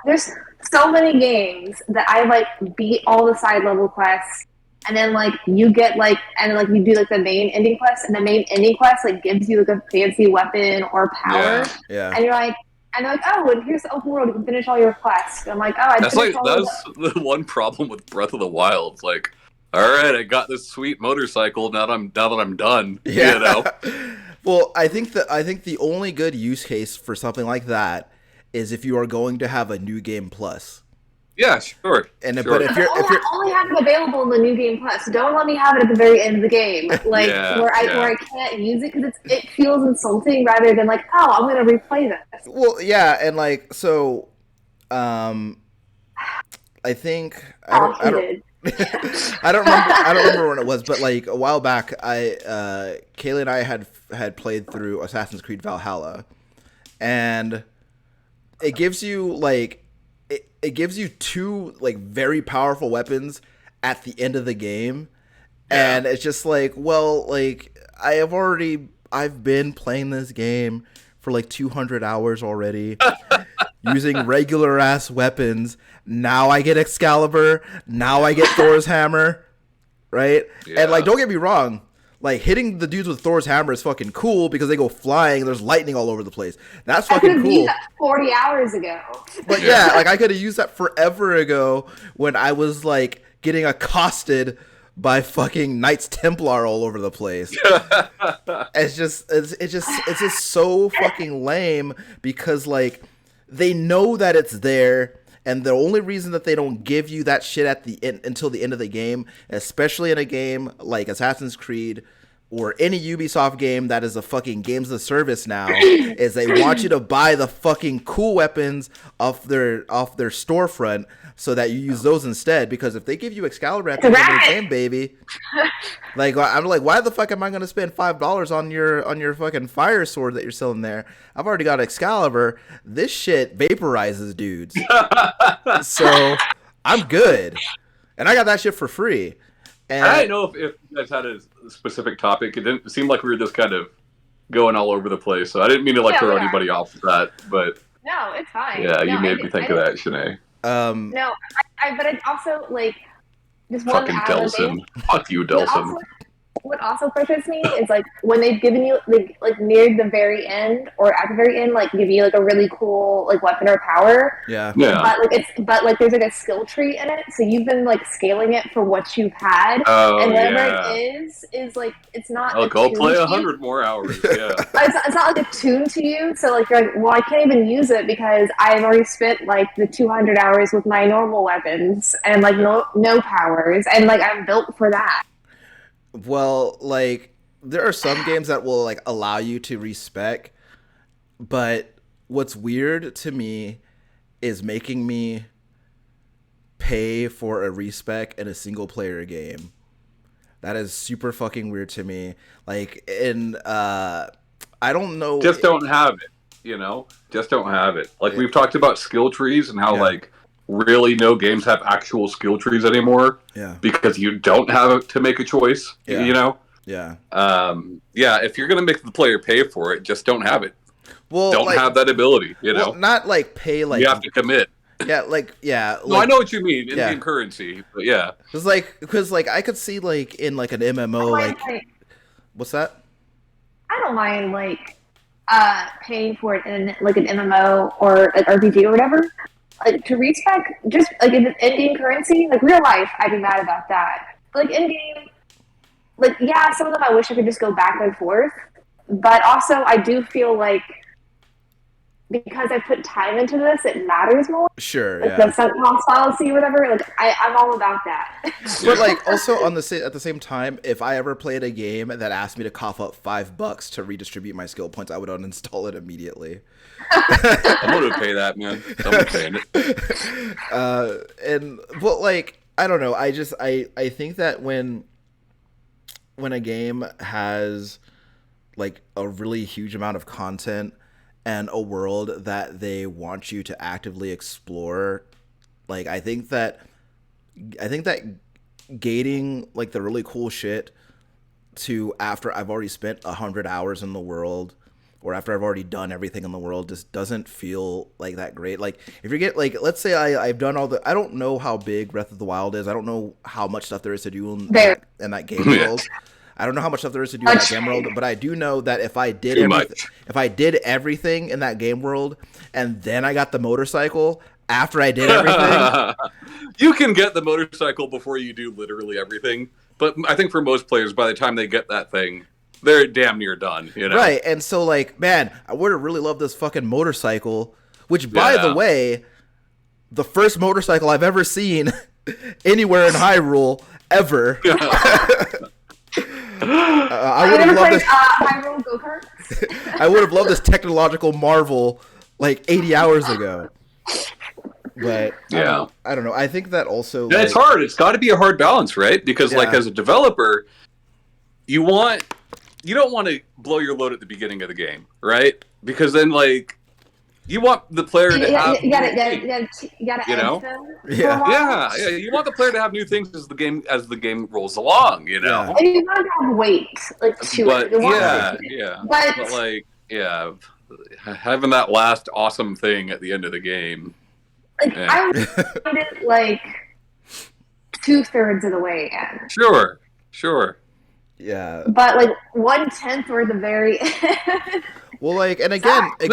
Speaker 1: There's so many games that I, like, beat all the side level quests, and then, like, you get, like, and, like, you do, like, the main ending quest, and the main ending quest, like, gives you, like, a fancy weapon or power.
Speaker 3: Yeah.
Speaker 1: And you're like, and they're like, oh, and here's the open world, you can finish all your quests. And I'm like, oh,
Speaker 2: that's the one problem with Breath of the Wild. Like, all right, I got this sweet motorcycle. Now that I'm done,
Speaker 3: Yeah.
Speaker 2: you know.
Speaker 3: Well, I think the only good use case for something like that is if you are going to have a new game plus.
Speaker 2: Yeah, sure,
Speaker 3: But
Speaker 2: sure.
Speaker 3: if you're
Speaker 1: Only have it available in the new game plus. Don't let me have it at the very end of the game, like
Speaker 2: Yeah,
Speaker 1: where I can't use it because it feels insulting rather than like, oh, I'm going to replay this.
Speaker 3: well, yeah, and like so, I think
Speaker 1: Oh, he did.
Speaker 3: I don't remember when it was, but like a while back, Kaylee and I had played through Assassin's Creed Valhalla, and it gives you like it gives you two like very powerful weapons at the end of the game, and it's just like, well, like I've been playing this game for like 200 hours already. Using regular ass weapons. Now I get Excalibur. Now I get Thor's hammer. Right?
Speaker 2: Yeah.
Speaker 3: And like, don't get me wrong. Like, hitting the dudes with Thor's hammer is fucking cool because they go flying. There's lightning all over the place. That's fucking cool.
Speaker 1: That 40 hours ago.
Speaker 3: But yeah, like I could have used that forever ago when I was like getting accosted by fucking Knights Templar all over the place. It's just so fucking lame because like they know that it's there, and the only reason that they don't give you that shit at the end until the end of the game, especially in a game like Assassin's Creed or any Ubisoft game that is a fucking games of service now, is they want you to buy the fucking cool weapons off their storefront so that you use those instead. Because if they give you Excalibur at the end of the game, baby, like I'm like, why the fuck am I gonna spend $5 on your fucking fire sword that you're selling there? I've already got Excalibur. This shit vaporizes dudes, so I'm good, and I got that shit for free. And
Speaker 2: I don't know if you guys had a specific topic. It didn't seem like we were just kind of going all over the place. So I didn't mean to throw anybody off with that, but
Speaker 1: no, it's fine.
Speaker 2: Yeah,
Speaker 1: no,
Speaker 2: you made me think of that, Shanae.
Speaker 1: No, but I also like just one
Speaker 2: fucking Delson. Fuck you, Delson.
Speaker 1: What also frustrates me is like when they've given you like near the very end or at the very end, like give you like a really cool like weapon or power.
Speaker 3: Yeah.
Speaker 1: But there's like a skill tree in it, so you've been like scaling it for what you've had, and whatever it is like it's not.
Speaker 2: I'll go play 100 more hours. Yeah.
Speaker 1: It's not like attuned to you, so like you're like, well, I can't even use it because I've already spent like the 200 hours with my normal weapons and like no powers, and like I'm built for that.
Speaker 3: Well, like there are some games that will like allow you to respec, but what's weird to me is making me pay for a respec in a single player game. That is super fucking weird to me. Like I don't know.
Speaker 2: Just don't have it, you know? Just don't have it. Like we've talked about skill trees and how like really no games have actual skill trees anymore.
Speaker 3: Yeah.
Speaker 2: Because you don't have to make a choice, you know?
Speaker 3: Yeah.
Speaker 2: If you're going to make the player pay for it, just don't have it.
Speaker 3: Well,
Speaker 2: don't have that ability, you know?
Speaker 3: Not like pay like...
Speaker 2: You have to commit.
Speaker 3: Yeah, like, yeah.
Speaker 2: No, I know what you mean, in currency, but yeah.
Speaker 3: Because I could see like in like an MMO, what's that?
Speaker 1: I don't mind like paying for it in like an MMO or an RPG or whatever. Like to respec, just like in in-game currency, like real life, I'd be mad about that. But, like in-game, like yeah, some of them I wish I could just go back and forth. But also, I do feel like because I put time into this, it matters more.
Speaker 3: Sure,
Speaker 1: like the sunk cost policy or whatever. Like I'm all about that.
Speaker 3: But like also at the same time, if I ever played a game that asked me to cough up $5 to redistribute my skill points, I would uninstall it immediately.
Speaker 2: I'm gonna pay that, man. I'm paying it.
Speaker 3: But like I don't know. I think that when a game has like a really huge amount of content and a world that they want you to actively explore, like I think that gating like the really cool shit to after I've already spent 100 hours in the world or after I've already done everything in the world just doesn't feel like that great. Like if you get like, let's say I've done all the, I don't know how big Breath of the Wild is. I don't know how much stuff there is to do in that game world. I don't know how much stuff there is to do in that game world, but I do know that if I did everything in that game world and then I got the motorcycle, after I did everything.
Speaker 2: You can get the motorcycle before you do literally everything, but I think for most players, by the time they get that thing, they're damn near done. You know?
Speaker 3: Right, and so like, man, I would have really loved this fucking motorcycle. Which, by the way, the first motorcycle I've ever seen anywhere in Hyrule ever. I would have loved this.
Speaker 1: Hyrule go-karts.
Speaker 3: I would have loved this technological marvel like 80 hours ago. But I don't know. I think that also
Speaker 2: it's hard. It's got to be a hard balance, right? Because like as a developer, you don't want to blow your load at the beginning of the game, right? Because then like you want the player to have
Speaker 1: you gotta
Speaker 2: you know? Yeah. You want the player to have new things as the game rolls along, you know.
Speaker 1: And you want to have weight, like to it. But
Speaker 2: like having that last awesome thing at the end of the game.
Speaker 1: Like I made it like 2/3 of the way in.
Speaker 2: Sure.
Speaker 3: Yeah.
Speaker 1: But like 1/10 or the very end.
Speaker 3: Well, like, and again,
Speaker 2: in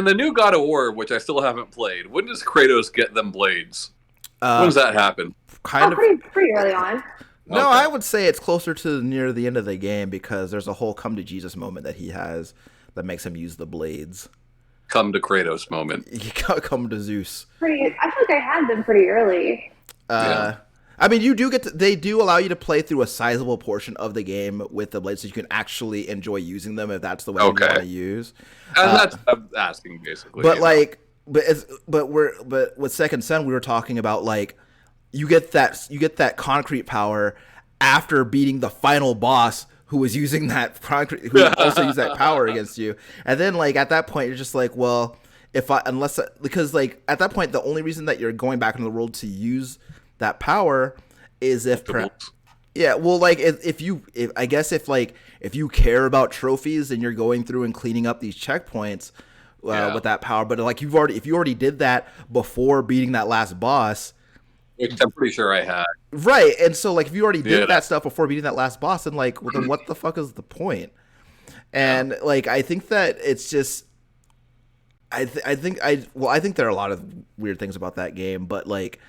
Speaker 2: the new God of War, which I still haven't played, when does Kratos get them blades? When does that happen?
Speaker 1: Pretty early on.
Speaker 3: No, okay. I would say it's closer to near the end of the game because there's a whole come to Jesus moment that he has that makes him use the blades.
Speaker 2: Come to Kratos moment.
Speaker 3: Come to Zeus.
Speaker 1: I feel like I had them pretty early.
Speaker 3: I mean, you do they do allow you to play through a sizable portion of the game with the blades, so you can actually enjoy using them if that's the way you want to use.
Speaker 2: And that's what I'm asking basically.
Speaker 3: But like, but with Second Son, we were talking about like you get that concrete power after beating the final boss who was using that concrete, who also used that power against you, and then like at that point you're just like, well, because like at that point the only reason that you're going back into the world to use that power is if like if you care about trophies and you're going through and cleaning up these checkpoints with that power, but like if you already did that before beating that last boss,
Speaker 2: which I'm pretty sure I had,
Speaker 3: right? And so like if you already did that stuff before beating that last boss, then like then what the fuck is the point? And like I think that it's just I think there are a lot of weird things about that game, but like.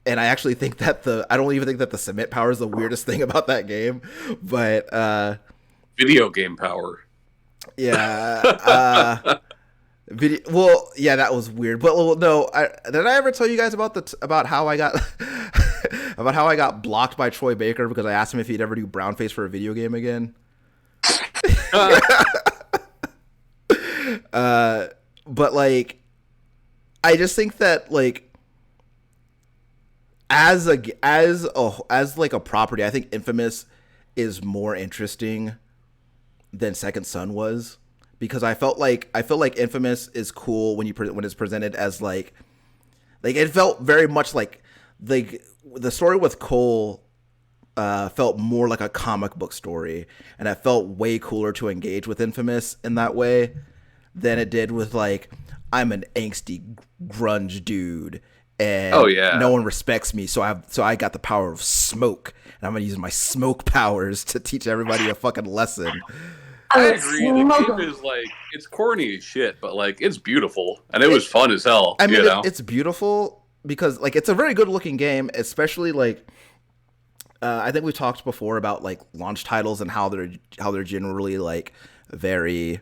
Speaker 3: And I actually think that I don't even think that the submit power is the weirdest thing about that game, but
Speaker 2: video game power.
Speaker 3: Yeah. Well, yeah, that was weird. But no, did I ever tell you guys about how I got about how I got blocked by Troy Baker because I asked him if he'd ever do brown face for a video game again? But like, I just think that like. As like a property, I think Infamous is more interesting than Second Son was because I feel like Infamous is cool when it's presented as like it felt very much like the story with Cole felt more like a comic book story, and it felt way cooler to engage with Infamous in that way than it did with like I'm an angsty grunge dude. And no one respects me, so I got the power of smoke, and I'm gonna use my smoke powers to teach everybody a fucking lesson.
Speaker 2: I agree. The game is like it's corny as shit, but like it's beautiful, and it was fun as hell.
Speaker 3: I mean, it's beautiful because like it's a very good looking game, especially like I think we talked before about like launch titles and how they're generally like very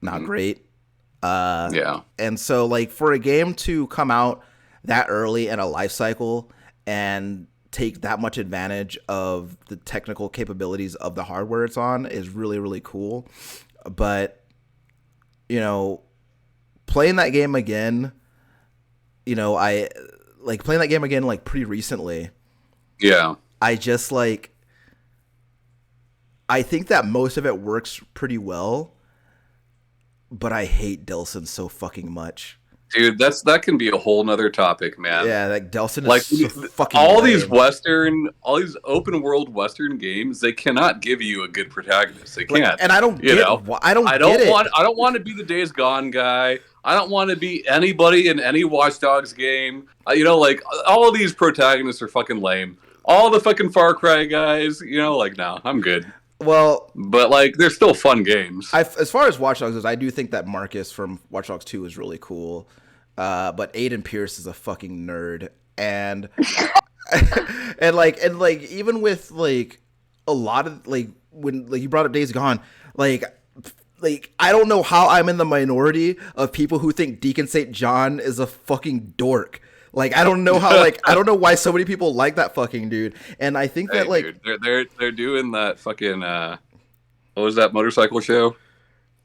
Speaker 3: not great. And so like for a game to come out that early in a life cycle and take that much advantage of the technical capabilities of the hardware it's on is really, really cool. But, you know, playing that game again, you know, I like playing that game again like pretty recently.
Speaker 2: Yeah.
Speaker 3: I just like, I think that most of it works pretty well, but I hate Delson so fucking much.
Speaker 2: Dude, that can be a whole nother topic, man.
Speaker 3: Yeah, like Delson is
Speaker 2: like
Speaker 3: so fucking
Speaker 2: all
Speaker 3: lame.
Speaker 2: these open world Western games, they cannot give you a good protagonist. They can't.
Speaker 3: Like, and I don't get it. I don't
Speaker 2: want to be the Days Gone guy. I don't want to be anybody in any Watch Dogs game. You know, like all of these protagonists are fucking lame. All the fucking Far Cry guys, you know, like no, I'm good.
Speaker 3: Well,
Speaker 2: but like they're still fun games.
Speaker 3: As far as Watch Dogs goes, I do think that Marcus from Watch Dogs 2 is really cool. but Aiden Pierce is a fucking nerd, and and even with like a lot of like when like you brought up Days Gone, like I don't know how I'm in the minority of people who think Deacon St. John is a fucking dork. Like I don't know how I don't know why so many people like that fucking dude. And I think that like
Speaker 2: dude, they're doing that fucking what was that motorcycle show?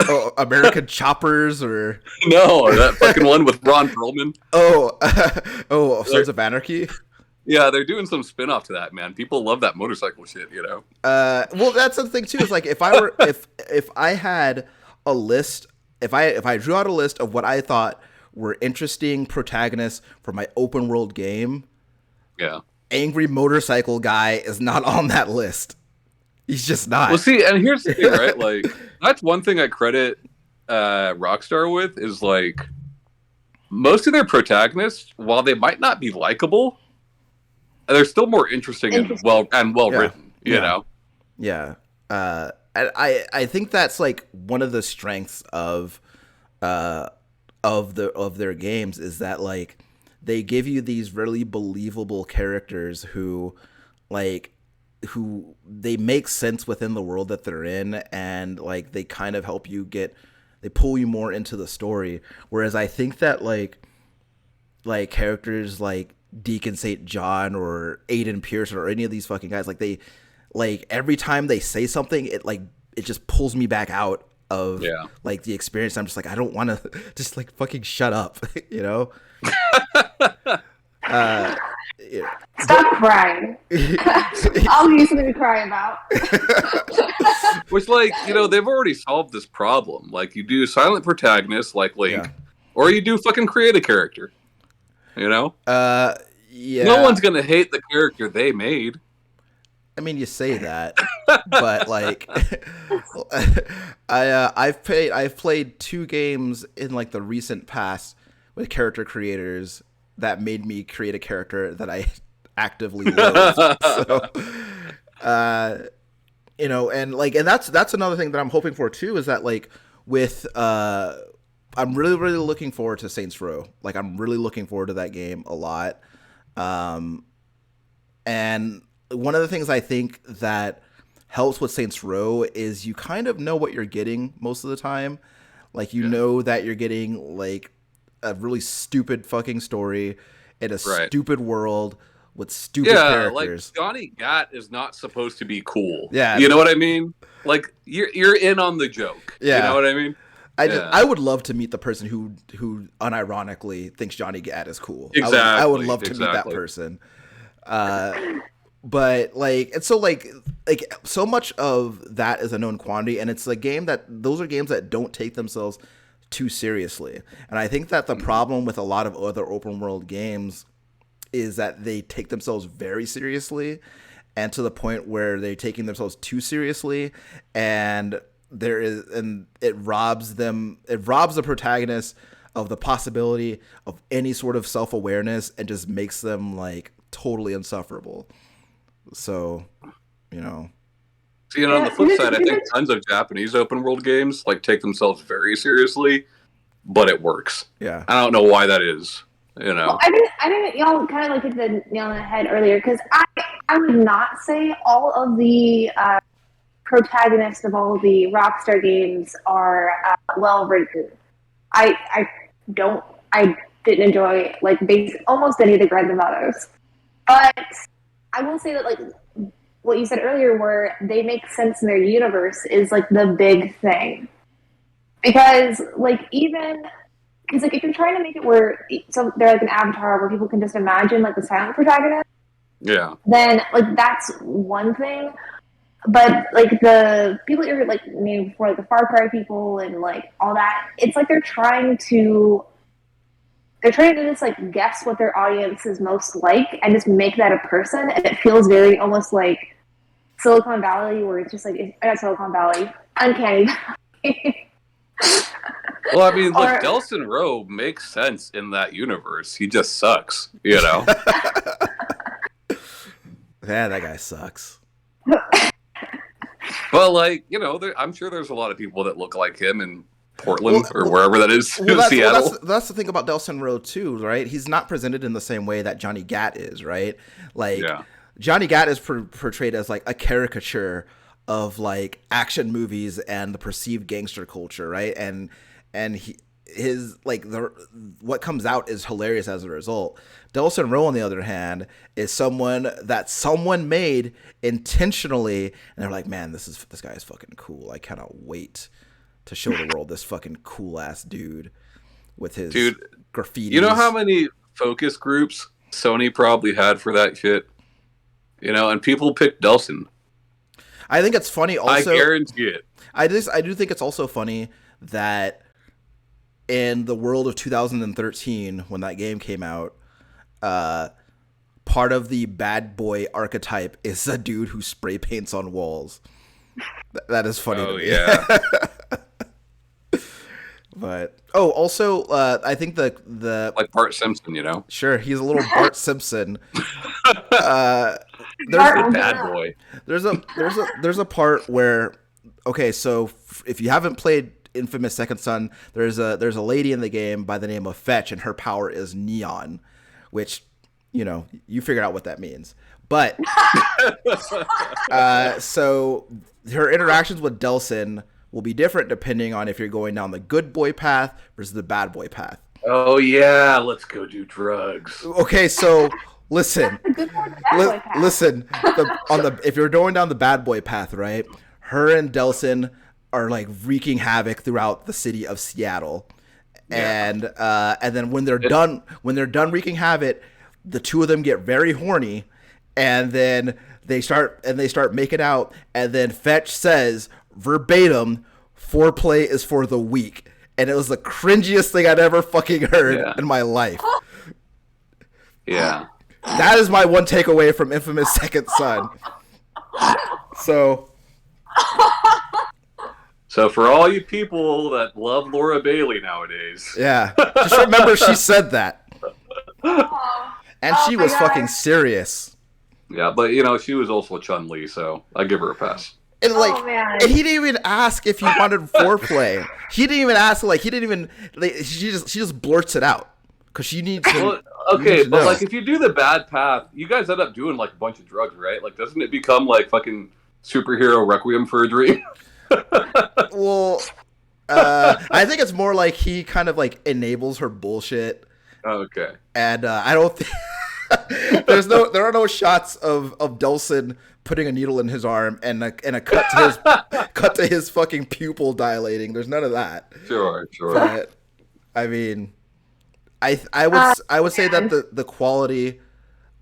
Speaker 3: oh, American Choppers or
Speaker 2: No, that fucking one with Ron Perlman.
Speaker 3: Sons of Anarchy.
Speaker 2: Yeah, they're doing some spin-off to that, man. People love that motorcycle shit, you know.
Speaker 3: Well, that's the thing too. Is like if I were if I had a list, if I drew out a list of what I thought were interesting protagonists for my open world game,
Speaker 2: yeah,
Speaker 3: Angry Motorcycle Guy is not on that list. He's just not.
Speaker 2: Well, see, and here's the thing, right? Like that's one thing I credit Rockstar with is like most of their protagonists, while they might not be likable, they're still more interesting and well written, you know?
Speaker 3: Yeah. I think that's like one of the strengths of their games is that like they give you these really believable characters who they make sense within the world that they're in, and like they kind of help you they pull you more into the story. Whereas I think that like characters like Deacon St. John or Aiden Pearson or any of these fucking guys, like they like every time they say something, it just pulls me back out of like the experience. I'm just like, I don't want to just like fucking shut up, you know?
Speaker 1: Stop crying. I'll give you something to cry about.
Speaker 2: Which, like, you know, they've already solved this problem. Like, you do silent protagonists like Link, or you do fucking create a character. You know?
Speaker 3: Yeah.
Speaker 2: No one's gonna hate the character they made.
Speaker 3: I mean, you say that, but like, I've played 2 games in like the recent past with character creators that made me create a character that I actively loathed. So, you know, and that's another thing that I'm hoping for too, is that like with I'm really, really looking forward to Saints Row. Like, I'm really looking forward to that game a lot. And one of the things I think that helps with Saints Row is you kind of know what you're getting most of the time. Like, you know that you're getting, like, a really stupid fucking story in a stupid world with stupid characters.
Speaker 2: Like, Johnny Gat is not supposed to be cool.
Speaker 3: Yeah.
Speaker 2: You know what I mean? Like, you're in on the joke. Yeah. You know what I mean?
Speaker 3: I would love to meet the person who unironically thinks Johnny Gat is cool.
Speaker 2: Exactly.
Speaker 3: I would love to meet that person. But like, and so like so much of that is a known quantity, and it's a game those are games that don't take themselves too seriously. And I think that the problem with a lot of other open world games is that they take themselves very seriously, and to the point where they're taking themselves too seriously, and it robs the protagonist of the possibility of any sort of self-awareness, and just makes them like totally insufferable. So, you know.
Speaker 2: So, you know, on the flip side, I think tons of Japanese open world games like take themselves very seriously, but it works.
Speaker 3: Yeah.
Speaker 2: I don't know why that is. You know.
Speaker 1: Well, I think y'all kind of like hit the nail on the head earlier, because I would not say all of the protagonists of all of the Rockstar games are well written. I didn't enjoy like almost any of the Grand Theft Autos, but I will say that like what you said earlier, where they make sense in their universe, is like the big thing. Because like because like if you're trying to make it where they're like an avatar where people can just imagine like the silent protagonist, then like that's one thing. But like the people you're like named before, like the Far Cry people and like all that, it's like they're trying to just like guess what their audience is most like and just make that a person, and it feels very almost like Silicon Valley, where it's just like not Silicon Valley, Uncanny Valley.
Speaker 2: Well, I mean, look, Delson Rowe makes sense in that universe. He just sucks, you know.
Speaker 3: Yeah, that guy sucks.
Speaker 2: Well, like, you know, I'm sure there's a lot of people that look like him and Portland or wherever that is, Seattle.
Speaker 3: That's the thing about Delson Road too, right? He's not presented in the same way that Johnny Gat is, right? Like Johnny Gat is portrayed as like a caricature of like action movies and the perceived gangster culture, right? And his like what comes out is hilarious as a result. Delson Rowe, on the other hand, is someone that someone made intentionally, and they're like, man, this guy is fucking cool. I cannot wait to show the world this fucking cool ass dude with his graffiti.
Speaker 2: You know how many focus groups Sony probably had for that shit? You know, and people picked Delson.
Speaker 3: I think it's funny also.
Speaker 2: I guarantee it.
Speaker 3: I do think it's also funny that in the world of 2013, when that game came out, part of the bad boy archetype is a dude who spray paints on walls. That is funny to me.
Speaker 2: Yeah.
Speaker 3: But also, I think the
Speaker 2: like Bart Simpson, you know.
Speaker 3: Sure, he's a little Bart Simpson.
Speaker 2: There's a bad boy.
Speaker 3: There's a part where, okay, so if you haven't played Infamous Second Son, there's a lady in the game by the name of Fetch, and her power is neon, which, you know, you figured out what that means. But so her interactions with Delson will be different depending on if you're going down the good boy path versus the bad boy path.
Speaker 2: Oh yeah, let's go do drugs.
Speaker 3: Okay, so listen, if you're going down the bad boy path, right? Her and Delson are like wreaking havoc throughout the city of Seattle, and then when they're done wreaking havoc, the two of them get very horny, and then they start making out, and then Fetch says verbatim, "Foreplay is for the weak," and it was the cringiest thing I'd ever fucking heard in my life.
Speaker 2: Yeah,
Speaker 3: that is my one takeaway from Infamous Second Son.
Speaker 2: So for all you people that love Laura Bailey nowadays,
Speaker 3: just remember she said that, and she was fucking serious.
Speaker 2: Yeah, but you know she was also Chun-Li, so I give her a pass.
Speaker 3: And like, and he didn't even ask if he wanted foreplay. He didn't even ask. Like, he didn't even. Like, she just blurts it out because she needs to.
Speaker 2: Well, okay, but like, if you do the bad path, you guys end up doing like a bunch of drugs, right? Like, doesn't it become like fucking superhero Requiem for a Dream?
Speaker 3: Well, I think it's more like he kind of like enables her bullshit.
Speaker 2: Okay.
Speaker 3: And I don't think there are no shots of Delson putting a needle in his arm and a cut to his fucking pupil dilating. There's none of that.
Speaker 2: Sure.
Speaker 3: But, I mean, I would say that the quality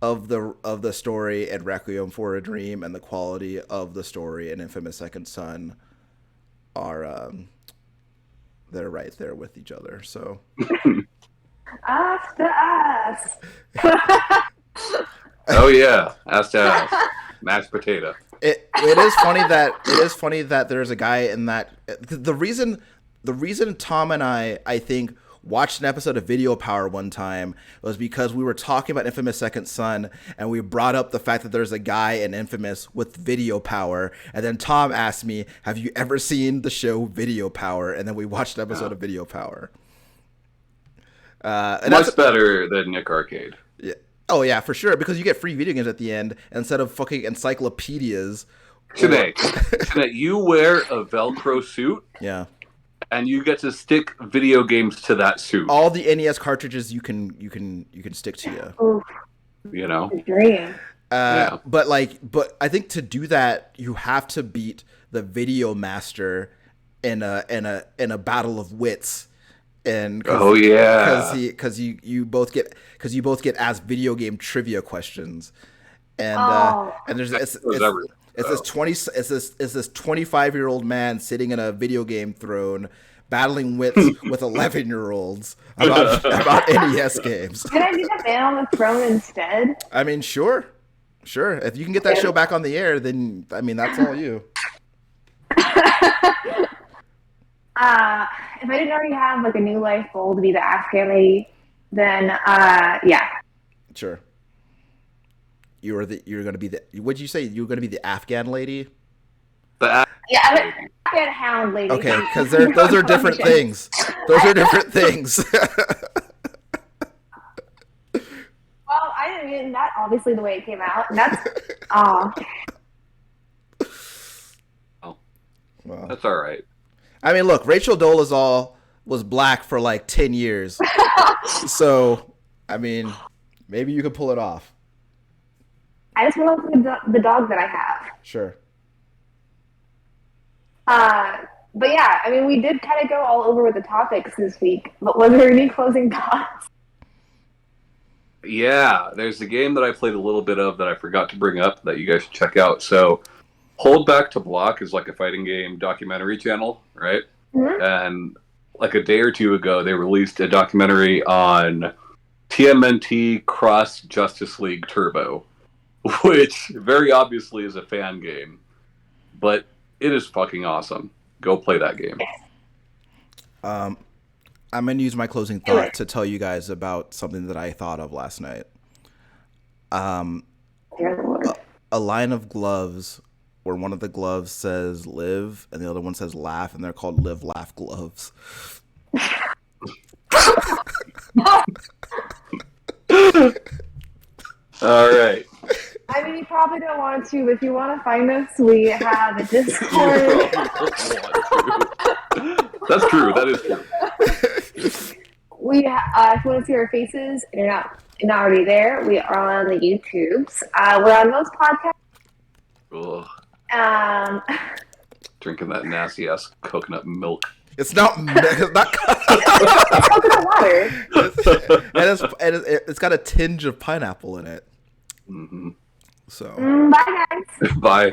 Speaker 3: of the story in Requiem for a Dream and the quality of the story in Infamous Second Son are they're right there with each other. So
Speaker 1: ass to ass.
Speaker 3: Oh
Speaker 2: yeah, ass to ass, mashed potato.
Speaker 3: It is funny that there's a guy in that. The reason Tom and I think watched an episode of Video Power one time was because we were talking about Infamous Second Son, and we brought up the fact that there's a guy in Infamous with video power, and then Tom asked me, have you ever seen the show Video Power? And then we watched an episode of Video Power. And
Speaker 2: much better than Nick Arcade.
Speaker 3: Yeah. Oh yeah, for sure, because you get free video games at the end instead of fucking encyclopedias.
Speaker 2: Today, you wear a Velcro suit.
Speaker 3: Yeah.
Speaker 2: And you get to stick video games to that suit.
Speaker 3: All the NES cartridges you can stick to you.
Speaker 2: You know,
Speaker 1: dream.
Speaker 3: But I think to do that you have to beat the video master in a battle of wits. And because you both get asked video game trivia questions, and there's it's this 25-year-old man sitting in a video game throne battling wits with 11-year-olds about NES games.
Speaker 1: Can I do that man on the throne instead?
Speaker 3: I mean, sure. If you can get that show back on the air, then I mean that's all you.
Speaker 1: If I didn't already have like a new life goal to be the Afghan lady, then yeah.
Speaker 3: Sure. You're gonna be the. What'd you say? You were gonna be the Afghan lady?
Speaker 1: Yeah, and hound, lady.
Speaker 3: Okay, because those are different things. Those are different things.
Speaker 1: Well, I didn't mean that obviously the way it came out. And that's
Speaker 3: Well,
Speaker 2: That's all right.
Speaker 3: I mean, look, Rachel Dolezal was black for like 10 years. So, I mean, maybe you could pull it off.
Speaker 1: I just want to look at the dog that I have.
Speaker 3: Sure.
Speaker 1: But yeah, I mean, we did kind of go all over with the topics this week. But was there any closing thoughts?
Speaker 2: Yeah, there's a game that I played a little bit of that I forgot to bring up that you guys should check out. So, Hold Back to Block is like a fighting game documentary channel, right?
Speaker 1: Mm-hmm.
Speaker 2: And like a day or two ago, they released a documentary on TMNT Cross Justice League Turbo, which very obviously is a fan game, but it is fucking awesome. Go play that game.
Speaker 3: I'm going to use my closing thought to tell you guys about something that I thought of last night. A line of gloves where one of the gloves says live and the other one says laugh, and they're called live, laugh gloves.
Speaker 2: All right.
Speaker 1: I mean, you probably don't want to, but if you want to find us, we have a Discord.
Speaker 2: That's true. That is true.
Speaker 1: If you want to see our faces and you're not already there, we are on the YouTubes. We're on most podcasts.
Speaker 2: Ugh. Drinking that nasty ass coconut milk.
Speaker 3: It's not. It's not.
Speaker 1: It's coconut water.
Speaker 3: It's got a tinge of pineapple in it.
Speaker 2: Mm-hmm.
Speaker 3: So.
Speaker 1: Bye, guys.
Speaker 2: Bye.